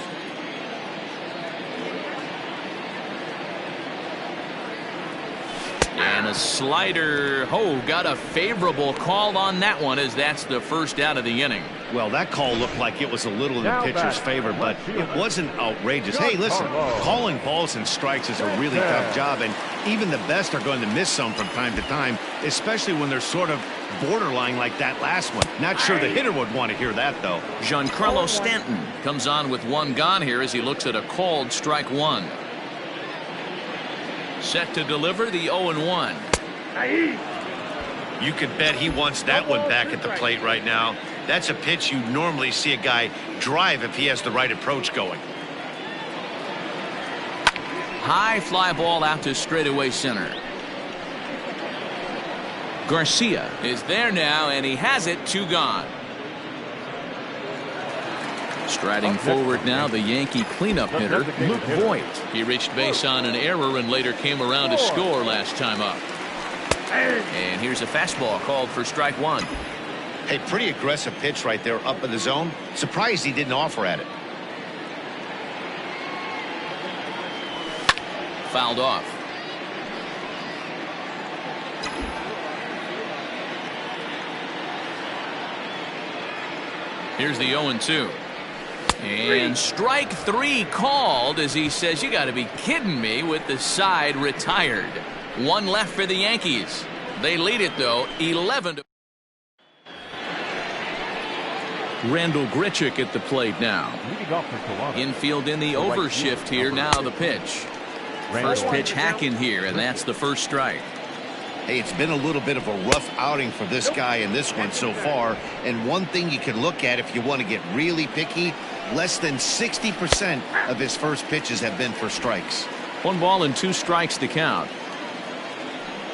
And a slider. Oh, got a favorable call on that one, as that's the first out of the inning.
Well, that call looked like it was a little in the pitcher's favor, but it wasn't outrageous. Hey, listen, calling balls and strikes is a really tough job, and even the best are going to miss some from time to time, especially when they're sort of borderline like that last one. Not sure the hitter would want to hear that, though.
Giancarlo Stanton comes on with 1 gone here as he looks at a called strike 1. Set to deliver the 0-1.
You could bet he wants that one back at the plate right now. That's a pitch you normally see a guy drive if he has the right approach going.
High fly ball out to straightaway center. Garcia is there now, and he has it. 2 gone. Striding forward now, the Yankee cleanup hitter, Luke Voigt. He reached base on an error and later came around to score last time up. And here's a fastball called for strike 1.
Hey, pretty aggressive pitch right there up in the zone. Surprised he didn't offer at it.
Fouled off. Here's the 0-2. And strike 3 called as he says, you got to be kidding me, with the side retired. 1 left for the Yankees. They lead it, though, 11-. Randall Grichuk at the plate now. Infield in the overshift here. Now the pitch. First pitch hacking here, and that's the first strike.
Hey, it's been a little bit of a rough outing for this guy in this one so far. And one thing you can look at if you want to get really picky, less than 60% of his first pitches have been for strikes.
1 ball and 2 strikes to count.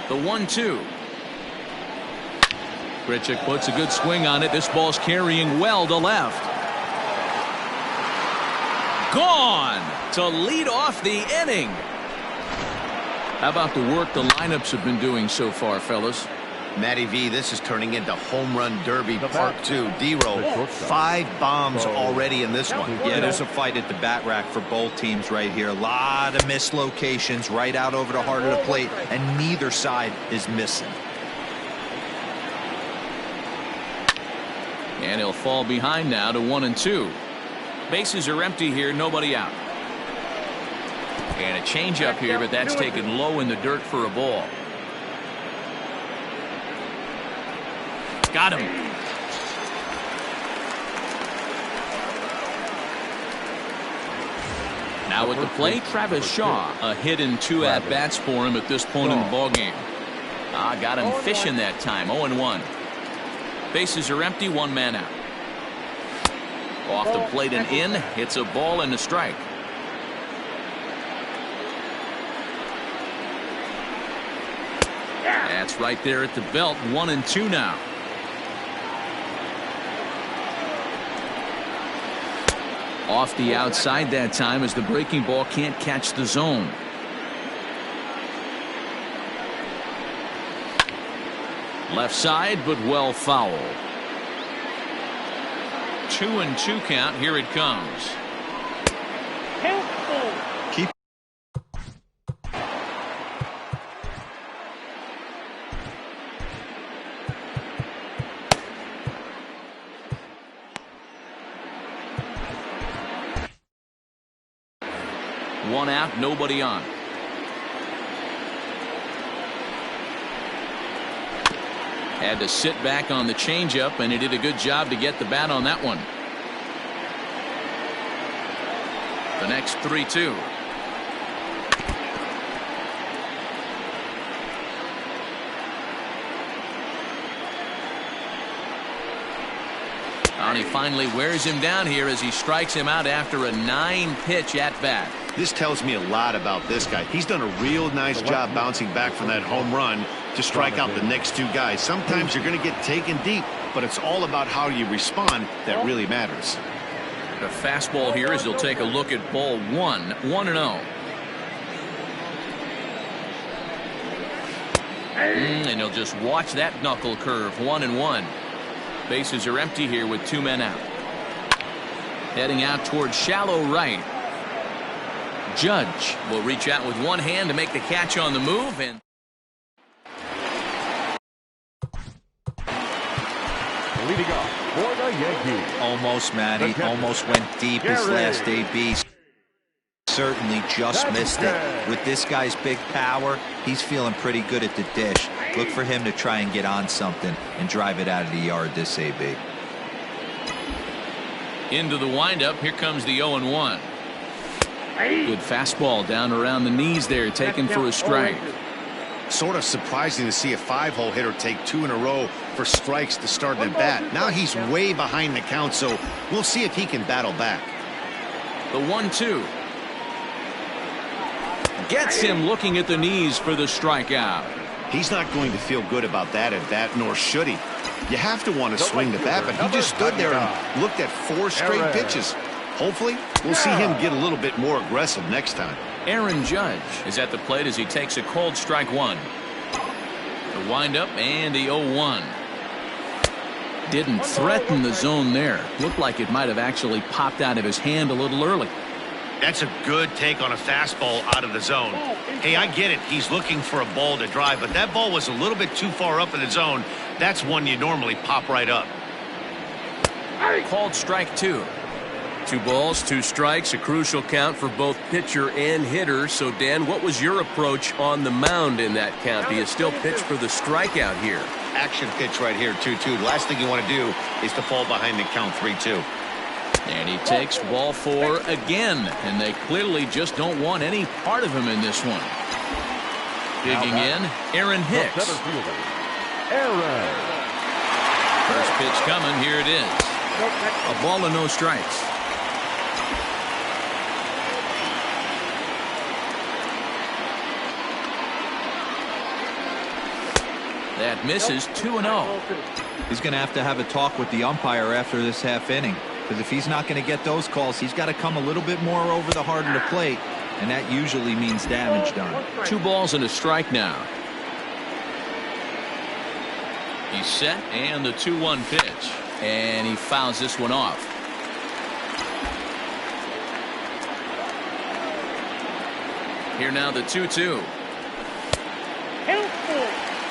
The 1-2. Grichuk puts a good swing on it. This ball's carrying well to left. Gone to lead off the inning. How about the work the lineups have been doing so far, fellas?
Matty V, this is turning into home run derby part 2. D-Row, 5 bombs already in this one.
Yeah, there's a fight at the bat rack for both teams right here. A lot of missed locations right out over the heart of the plate, and neither side is missing.
And he'll fall behind now to 1-2. Bases are empty here, nobody out. And a changeup here, but that's taken low in the dirt for a ball. Got him. Now at the plate, Travis Shaw. A hit and 2 at-bats for him at this point in the ballgame. Got him fishing that time. 0-1. Bases are empty, 1 man out. Off the plate and in. It's a ball and a strike. That's right there at the belt. 1-2 now. Off the outside that time as the breaking ball can't catch the zone. Left side, but well foul. 2-2 count. Here it comes.
Keep.
One out, nobody on. Had to sit back on the changeup, and he did a good job to get the bat on that one. The next 3-2. And he finally wears him down here as he strikes him out after a 9-pitch at bat.
This tells me a lot about this guy. He's done a real nice job bouncing back from that home run to strike out the next 2 guys. Sometimes you're going to get taken deep, but it's all about how you respond that really matters.
The fastball here as he'll take a look at ball 1. 1-0. And he'll just watch that knuckle curve. 1-1. Bases are empty here with 2 men out. Heading out towards shallow right. Judge will reach out with one hand to make the catch on the move. And
Leading off for the Yankees.
Almost, Matty. Almost went deep his last AB. Certainly just missed it. With this guy's big power, he's feeling pretty good at the dish. Look for him to try and get on something and drive it out of the yard this AB.
into the windup. Here comes the 0-1. Good fastball down around the knees there, taken for a strike.
Sort of surprising to see a 5-hole hitter take 2 in a row for strikes to start the bat. Now he's way behind the count, so we'll see if he can battle back.
The 1-2 gets him looking at the knees for the strikeout.
He's not going to feel good about that at bat, nor should he. You have to want to swing the bat, but he just stood there and looked at 4 straight pitches. Hopefully, we'll see him get a little bit more aggressive next time.
Aaron Judge is at the plate as he takes a cold strike 1. The windup and the 0-1. Didn't threaten the zone there. Looked like it might have actually popped out of his hand a little early.
That's a good take on a fastball out of the zone. Hey, I get it. He's looking for a ball to drive, but that ball was a little bit too far up in the zone. That's one you normally pop right up.
Called strike 2. 2 balls, 2 strikes, a crucial count for both pitcher and hitter. So, Dan, what was your approach on the mound in that count? Do you still pitch for the strikeout here?
Action pitch right here, 2-2. The last thing you want to do is to fall behind the count 3-2.
And he takes ball 4 again, and they clearly just don't want any part of him in this one. Digging in, Aaron
The
Hicks.
center fielder, Aaron.
First pitch coming. Here it is. A ball and no strikes. That misses 2-0.
He's going to have a talk with the umpire after this half inning, because if he's not going to get those calls, he's got to come a little bit more over the heart of the plate, and that usually means damage done.
2 balls and a strike now. He's set, and the 2-1 pitch, and he fouls this one off. Here now the 2-2.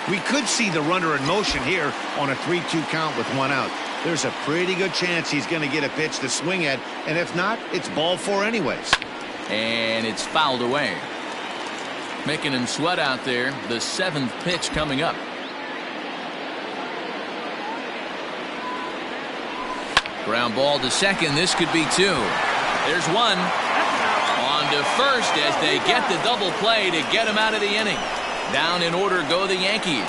We could see the runner in motion here on a 3-2 count with 1 out. There's a pretty good chance he's going to get a pitch to swing at, and if not, it's ball 4 anyways.
And it's fouled away. Making him sweat out there. The 7th pitch coming up. Ground ball to second. This could be 2. There's 1. On to first as they get the double play to get him out of the inning. Down in order go the Yankees.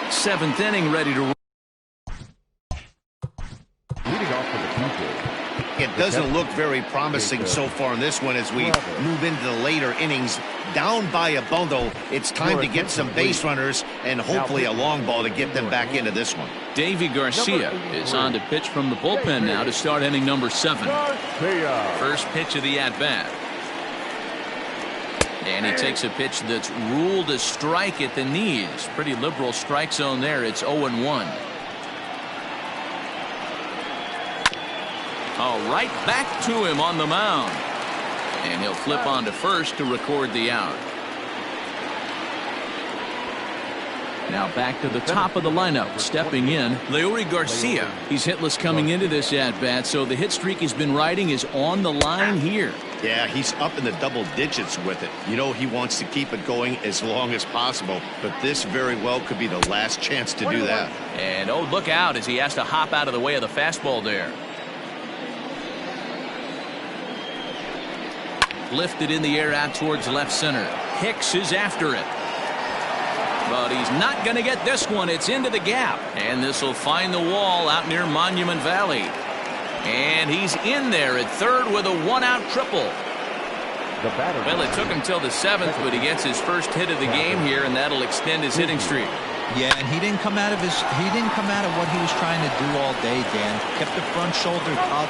7th inning ready to roll.
Leading off for the Blue Jays.
It doesn't look very promising so far in this one as we move into the later innings. Down by a bundle, it's time to get some base runners and hopefully a long ball to get them back into this one.
Davy Garcia is on to pitch from the bullpen now to start inning number 7. First pitch of the at-bat. And he takes a pitch that's ruled a strike at the knees. Pretty liberal strike zone there. It's 0-1. All right, back to him on the mound. And he'll flip on to first to record the out. Now back to the top of the lineup. Stepping in, Leury Garcia. He's hitless coming into this at-bat, so the hit streak he's been riding is on the line here.
Yeah, he's up in the double digits with it. You know he wants to keep it going as long as possible, but this very well could be the last chance to do that.
And oh, look out as he has to hop out of the way of the fastball there. Lifted in the air out towards left center. Hicks is after it. But he's not going to get this one. It's into the gap. And this will find the wall out near Monument Valley. And he's in there at third with a 1-out triple. Well, it took him till the 7th, but he gets his first hit of the game here, and that'll extend his hitting streak.
Yeah, and he didn't come out of what he was trying to do all day, Dan. Kept the front shoulder up,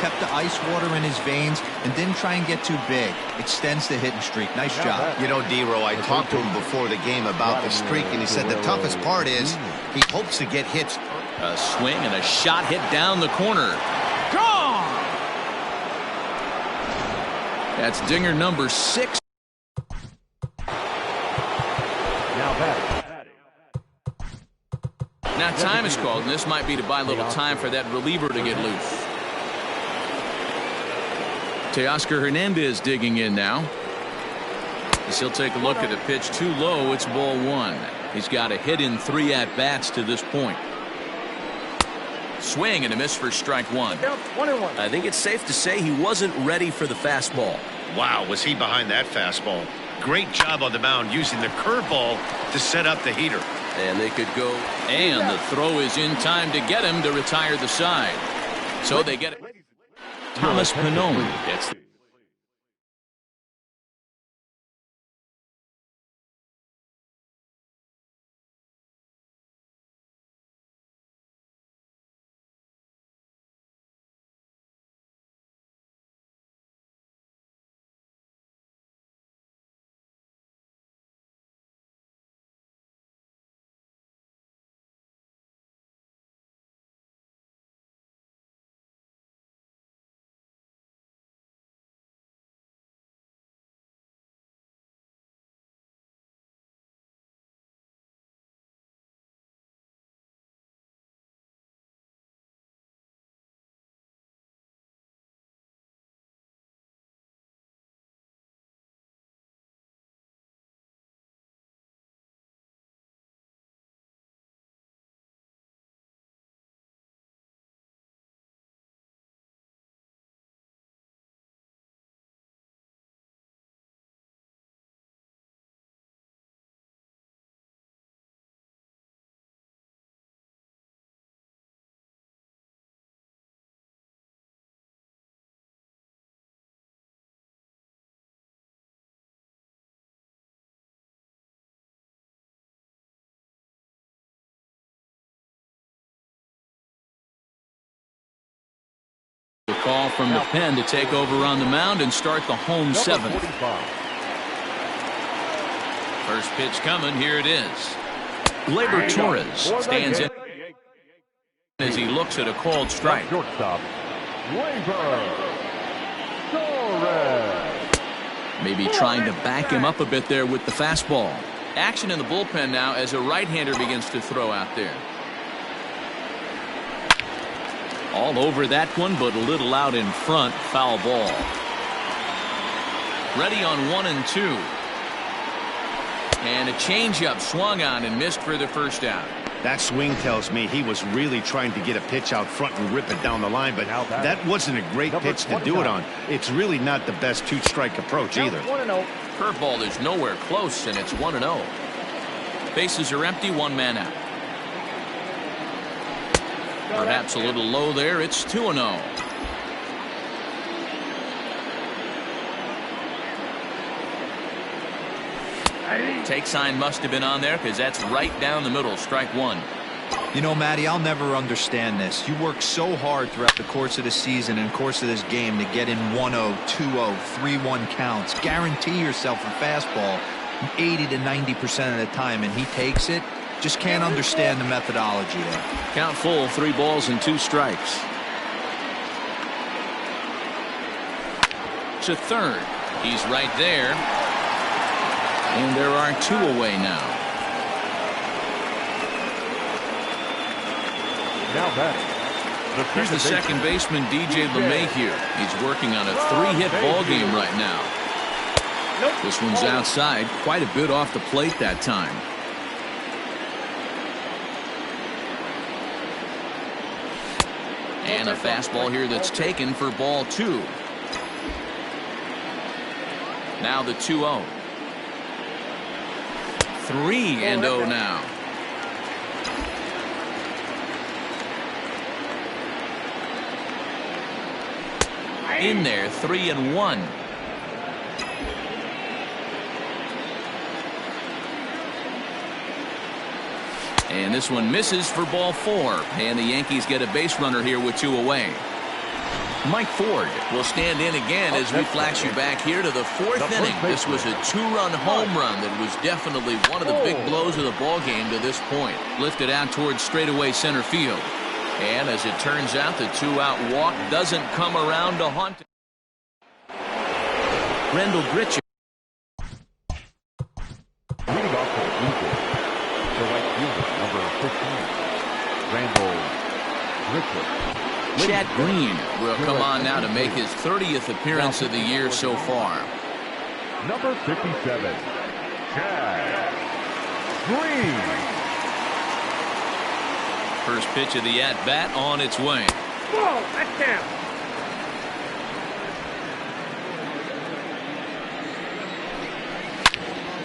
kept the ice water in his veins, and didn't try and get too big. Extends the hitting streak. Nice job.
You know, D-Row, I talked to him before the game about the streak, and he said the toughest part is he hopes to get hits.
A swing and a shot hit down the corner. Gone! That's dinger number 6. Now time is called, and this might be to buy a little time for that reliever to get loose. Teoscar Hernandez digging in now. As he'll take a look at a pitch too low. It's ball 1. He's got a hit in 3 at-bats to this point. Swing and a miss for strike 1. I think it's safe to say he wasn't ready for the fastball.
Wow, was he behind that fastball. Great job on the mound using the curveball to set up the heater.
And they could go, and the throw is in time to get him to retire the side. So they get it. Thomas Pannone gets call from the pen to take over on the mound and start the home seventh. First pitch coming. Here it is. Gleyber Torres stands in as he looks at a called strike.
Shortstop, Gleyber Torres.
Maybe trying to back him up a bit there with the fastball. Action in the bullpen now as a right-hander begins to throw out there. All over that one, but a little out in front. Foul ball. Ready on 1-2. And a changeup swung on and missed for the first out.
That swing tells me he was really trying to get a pitch out front and rip it down the line, but that wasn't a great pitch to do it on. It's really not the best two-strike approach either.
1-0.
Curveball is nowhere close, and it's 1-0. Bases are empty, one man out. Perhaps a little low there. It's 2-0. Take sign must have been on there because that's right down the middle. Strike one.
You know, Matty, I'll never understand this. You work so hard throughout the course of the season and course of this game to get in 1-0, 2-0, 3-1 counts. Guarantee yourself a fastball 80 to 90% of the time, and he takes it. Just can't understand the methodology there.
Count full, 3 balls and 2 strikes. To third. He's right there. And there are 2 away now.
Now batting.
Here's the second baseman, DJ LeMahieu. He's working on a 3-hit ball game right now. This one's outside, quite a bit off the plate that time. And a fastball here that's taken for ball 2. Now the 2-0. 3-0 now. In there, 3-1. And this one misses for ball 4. And the Yankees get a base runner here with 2 away. Mike Ford will stand in again as we flash you back here to the 4th inning. This was a 2-run home run that was definitely one of the big blows of the ball game to this point. Lifted out towards straightaway center field. And as it turns out, the 2-out walk doesn't come around to haunt him. Rendell Gritchen.
Leading off for the Eagles, the right fielder, number 15, Rendell Gritchen.
Chad Green will come on now to make his 30th appearance of the year so far.
Number 57, Chad Green.
First pitch of the at-bat on its way.
Whoa, that's down.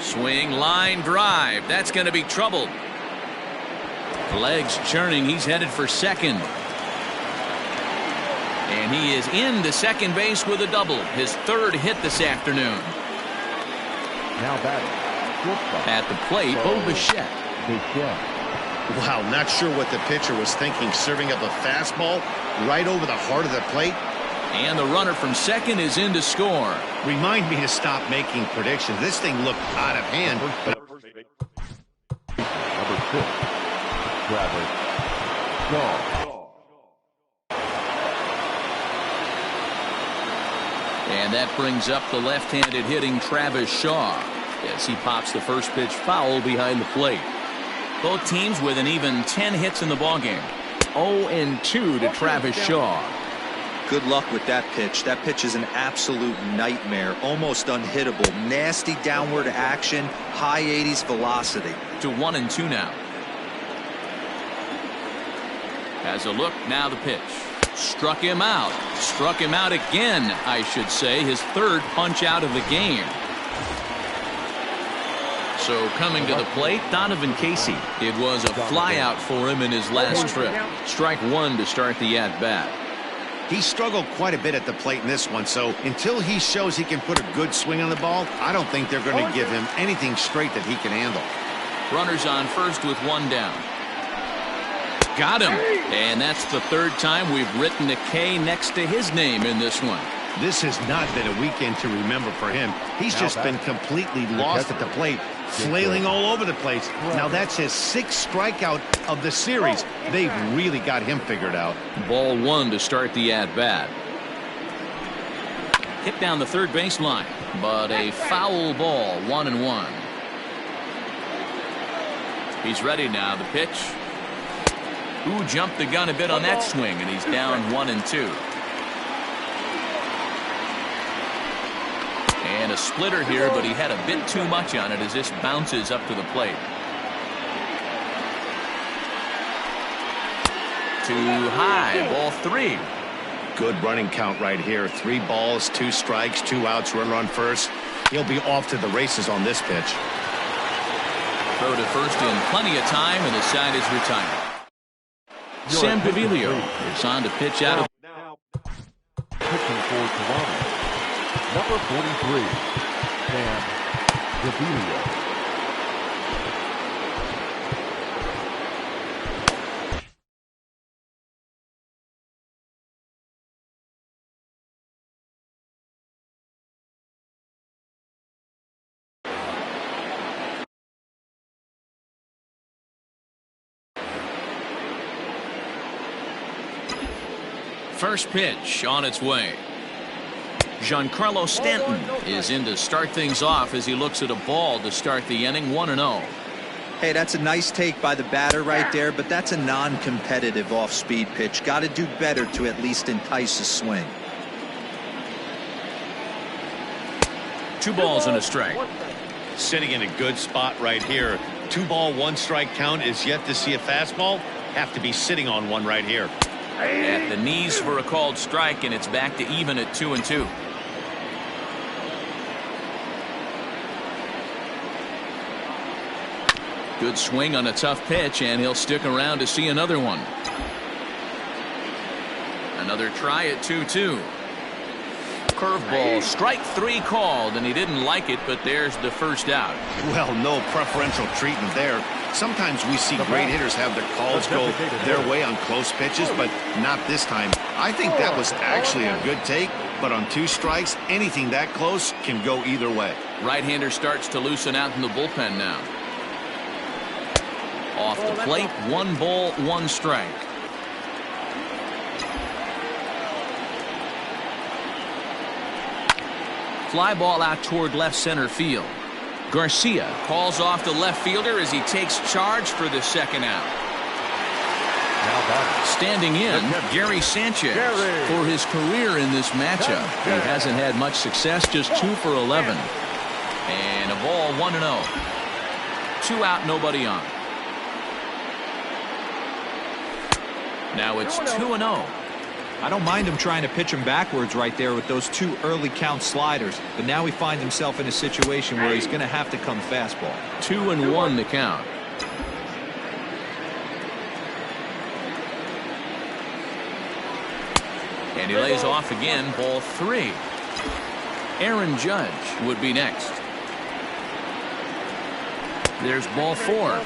Swing, line drive. That's going to be trouble. Legs churning. He's headed for second. And he is into second base with a double. His 3rd hit this afternoon.
Now batting.
At the plate, Bo Bichette.
Wow, not sure what the pitcher was thinking, serving up a fastball right over the heart of the plate.
And the runner from second is in to score.
Remind me to stop making predictions. This thing looked out of hand.
Number 6, Travis Shaw.
And that brings up the left-handed hitting Travis Shaw as he pops the first pitch foul behind the plate. Both teams with an even 10 hits in the ballgame. 0-2 to Travis Shaw.
Good luck with that pitch. That pitch is an absolute nightmare. Almost unhittable. Nasty downward action. High 80s velocity.
To 1-2 now. Has a look. Now the pitch. Struck him out. Struck him out again, I should say. His 3rd punch out of the game. So coming to the plate, Donovan Casey. It was a flyout for him in his last trip. Strike 1 to start the at-bat.
He struggled quite a bit at the plate in this one, so until he shows he can put a good swing on the ball, I don't think they're going to give him anything straight that he can handle.
Runners on first with 1 down. Got him. And that's the third time we've written a K next to his name in this one.
This has not been a weekend to remember for him. He's just been completely lost at the plate, flailing all over the place. Now that's his 6th strikeout of the series. They've really got him figured out.
Ball 1 to start the at-bat. Hit down the third baseline, but a foul ball, 1-1. He's ready now. The pitch. Ooh, jumped the gun a bit on that swing, and he's down 1-2. And a splitter here, but he had a bit too much on it as this bounces up to the plate. Too high, ball 3.
Good running count right here. 3 balls, 2 strikes, 2 outs, runner on first. He'll be off to the races on this pitch.
Throw to first in plenty of time, and the side is retired. Sam Gaviglio is on to pitch out of.
Now, pitching for Toronto, number 43, Sam Gaviglio.
First pitch on its way. Giancarlo Stanton is in to start things off as he looks at a ball to start the inning. 1-0.
Hey, that's a nice take by the batter right there, but that's a non-competitive off-speed pitch. Got to do better to at least entice a swing.
2 balls and a strike.
Sitting in a good spot right here. 2 ball, 1 strike count is yet to see a fastball. Have to be sitting on one right here.
At the knees for a called strike, and it's back to even at 2-2. Good swing on a tough pitch, and he'll stick around to see another one. Another try at 2-2. Curveball, strike 3 called, and he didn't like it, but there's the first out.
Well, no preferential treatment there. Sometimes we see great hitters have their calls go their way on close pitches, but not this time. I think that was actually a good take, but on 2 strikes, anything that close can go either way.
Right-hander starts to loosen out in the bullpen now. Off the plate, 1 ball, 1 strike. Fly ball out toward left center field. Garcia calls off the left fielder as he takes charge for the second out. Standing in, Gary Sanchez for his career in this matchup. He hasn't had much success, just 2 for 11. And a ball, 1-0. 2 out, nobody on. Now it's 2-0.
I don't mind him trying to pitch him backwards right there with those 2 early count sliders, but now he finds himself in a situation where he's going to have to come fastball.
2-1 the count. And he lays off again, ball 3. Aaron Judge would be next. There's ball 4.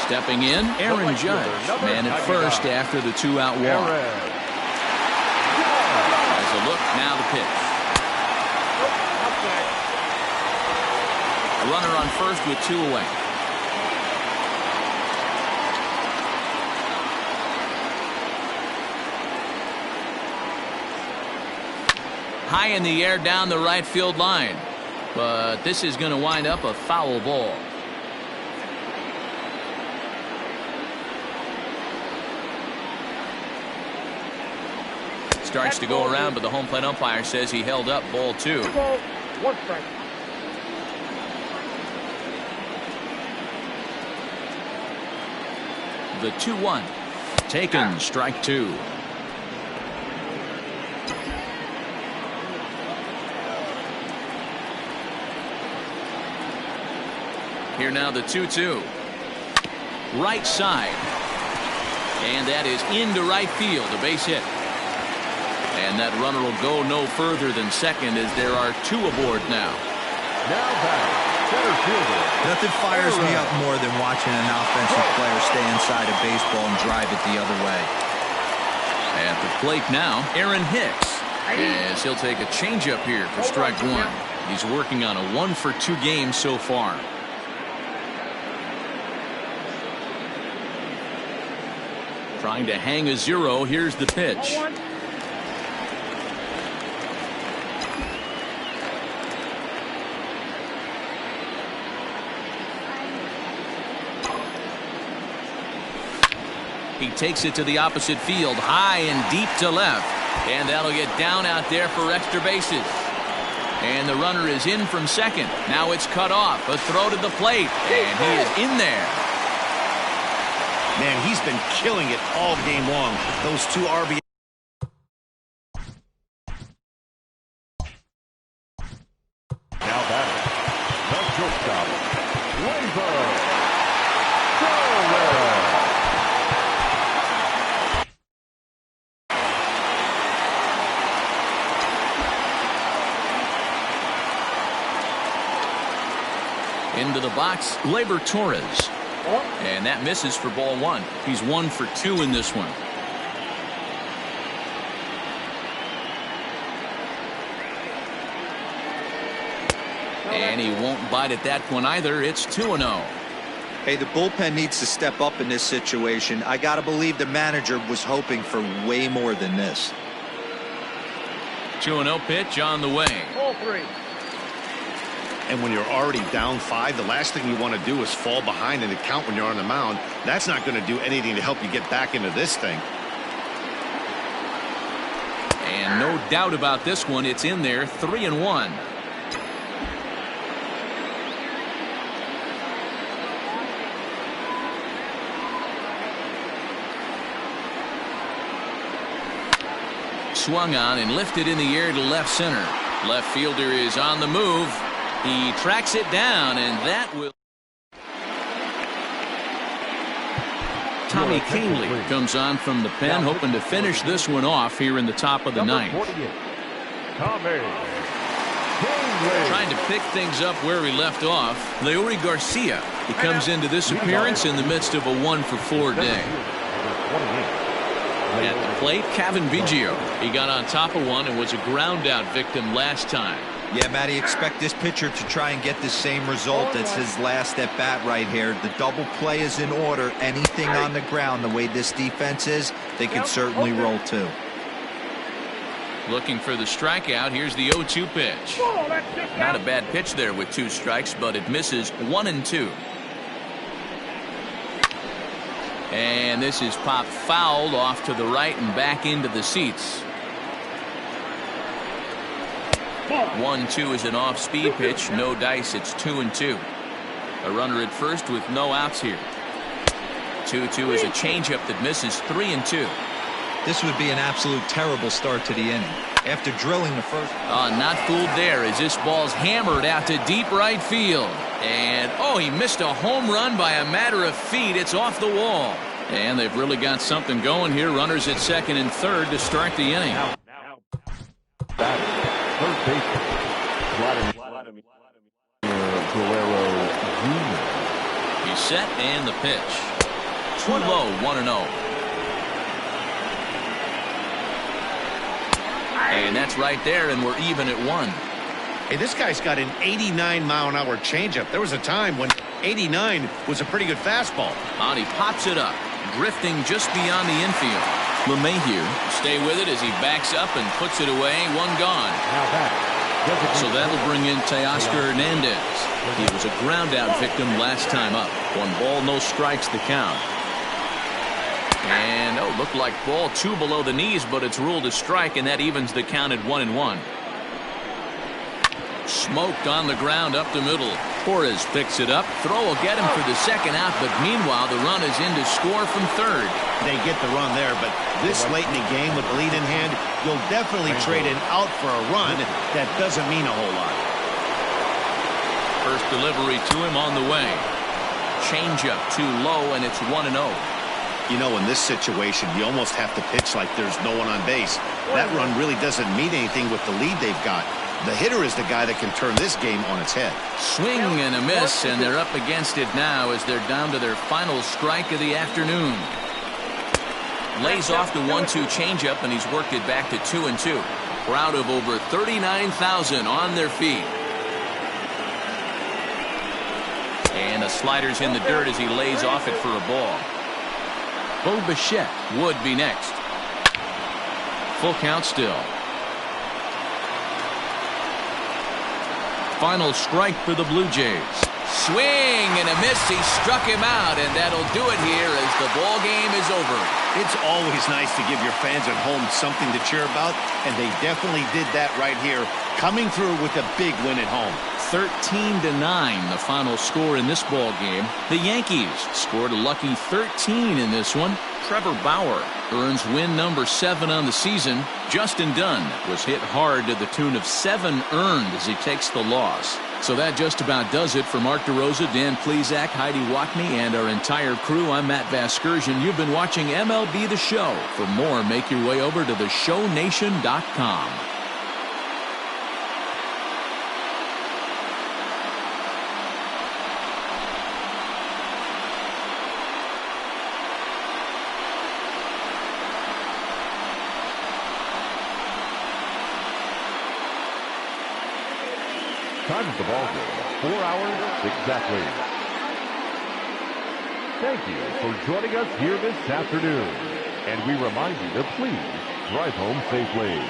Stepping in, Aaron Judge, man at first after the 2-out walk. As a look, now the pitch. A runner on first with 2 away. High in the air down the right field line, but this is going to wind up a foul ball. Starts to go around, but the home plate umpire says he held up, ball 2.
2 balls, 1 strike.
The 2-1. Taken, strike 2. Here now the 2-2. Right side. And that is into right field, a base hit. And that runner will go no further than second as there are 2 aboard now.
Now back, center fielder.
Nothing fires me up more than watching an offensive player stay inside a baseball and drive it the other way.
At the plate now, Aaron Hicks. As he'll take a changeup here for strike one. He's working on a 1-for-2 game so far. Trying to hang a 0. Here's the pitch. He takes it to the opposite field, high and deep to left. And that'll get down out there for extra bases. And the runner is in from second. Now it's cut off. A throw to the plate. And he is in there.
Man, he's been killing it all game long. Those 2 RBI.
Now batting, the shortstop, Labor.
Into the box, Labor Torres. And that misses for ball 1. He's 1 for 2 in this one. And he won't bite at that one either. It's 2-0.
Hey, the bullpen needs to step up in this situation. I got to believe the manager was hoping for way more than this.
2-0 pitch on the way.
Ball 3.
And when you're already down 5, the last thing you want to do is fall behind in the count when you're on the mound. That's not going to do anything to help you get back into this thing.
And no doubt about this one. It's in there. 3-1. Swung on and lifted in the air to left center. Left fielder is on the move. He tracks it down, and that will. Tommy Canely comes on from the pen, hoping to finish this one off here in the top of the ninth. Trying to pick things up where he left off. Leury Garcia. He comes into this appearance in the midst of a 1-for-4 day. At the plate, Cavan Biggio. He got on top of one and was a ground out victim last time.
Yeah, Matty, expect this pitcher to try and get the same result. That's his last at bat right here. The double play is in order. Anything on the ground, the way this defense is, they could certainly roll too.
Looking for the strikeout. Here's the 0-2 pitch. Not a bad pitch there with 2 strikes, but it misses 1-2. And this is popped fouled off to the right and back into the seats. 1-2 is an off-speed pitch. No dice. It's 2-2. A runner at first with no outs here. 2-2 is a changeup that misses. 3-2.
This would be an absolute terrible start to the inning. After drilling the first.
Not fooled there as this ball's hammered out to deep right field. And, he missed a home run by a matter of feet. It's off the wall. And they've really got something going here. Runners at second and third to start the inning.
Third baseman, Guerrero Jr.
He's set and the pitch. Too low, 1-0. And that's right there, and we're even at 1.
Hey, this guy's got an 89-mile-an-hour changeup. There was a time when 89 was a pretty good fastball.
And he pops it up, drifting just beyond the infield. LeMahieu stay with it as he backs up and puts it away. 1 gone. So that'll bring in Teoscar Hernandez. He was a ground-out victim last time up. 1 ball, no strikes the count. And, looked like ball 2 below the knees, but it's ruled a strike, and that evens the count at 1-1. Smoked on the ground up the middle. Torres picks it up. Throw will get him for the second out, but meanwhile the run is in to score from third.
They get the run there, but this late in the game with the lead in hand, you'll definitely trade an out for a run. That doesn't mean a whole lot.
First delivery to him on the way. Changeup too low, and it's 1-0.
You know, in this situation, you almost have to pitch like there's no one on base. That run really doesn't mean anything with the lead they've got. The hitter is the guy that can turn this game on its head.
Swing and a miss, and they're up against it now as they're down to their final strike of the afternoon. Lays off the 1-2 changeup, and he's worked it back to 2-2. Crowd of over 39,000 on their feet. And the slider's in the dirt as he lays off it for a ball. Bo Bichette would be next. Full count still. Final strike for the Blue Jays. Swing and a miss. He struck him out, and that'll do it here as the ball game is over.
It's always nice to give your fans at home something to cheer about, and they definitely did that right here, coming through with a big win at home.
13-9 the final score in this ball game. The Yankees scored a lucky 13 in this one. Trevor Bauer earns win number 7 on the season. Justin Dunn was hit hard to the tune of 7 earned as he takes the loss. So that just about does it for Mark DeRosa, Dan Plesac, Heidi Watney, and our entire crew. I'm Matt Vasgersian. You've been watching MLB The Show. For more, make your way over to theshownation.com.
Time of the ball game, 4 hours exactly. Thank you for joining us here this afternoon. And we remind you to please drive home safely.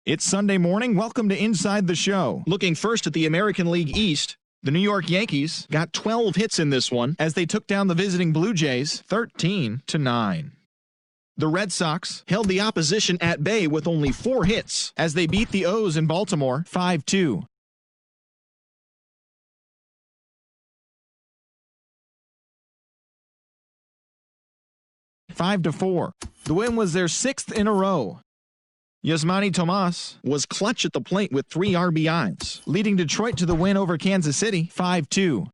It's Sunday morning. Welcome to Inside the Show. Looking first at the American League East, the New York Yankees got 12 hits in this one as they took down the visiting Blue Jays 13-9. The Red Sox held the opposition at bay with only 4 hits as they beat the O's in Baltimore 5-2. (5-4). The win was their 6th in a row. Yasmani Tomas was clutch at the plate with 3 RBIs, leading Detroit to the win over Kansas City 5-2.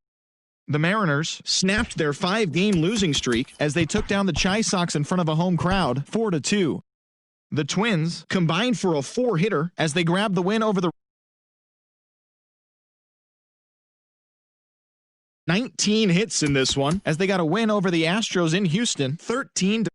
The Mariners snapped their 5-game losing streak as they took down the Chi Sox in front of a home crowd 4-2. The Twins combined for a 4-hitter as they grabbed the win over the 19 hits in this one as they got a win over the Astros in Houston 13-.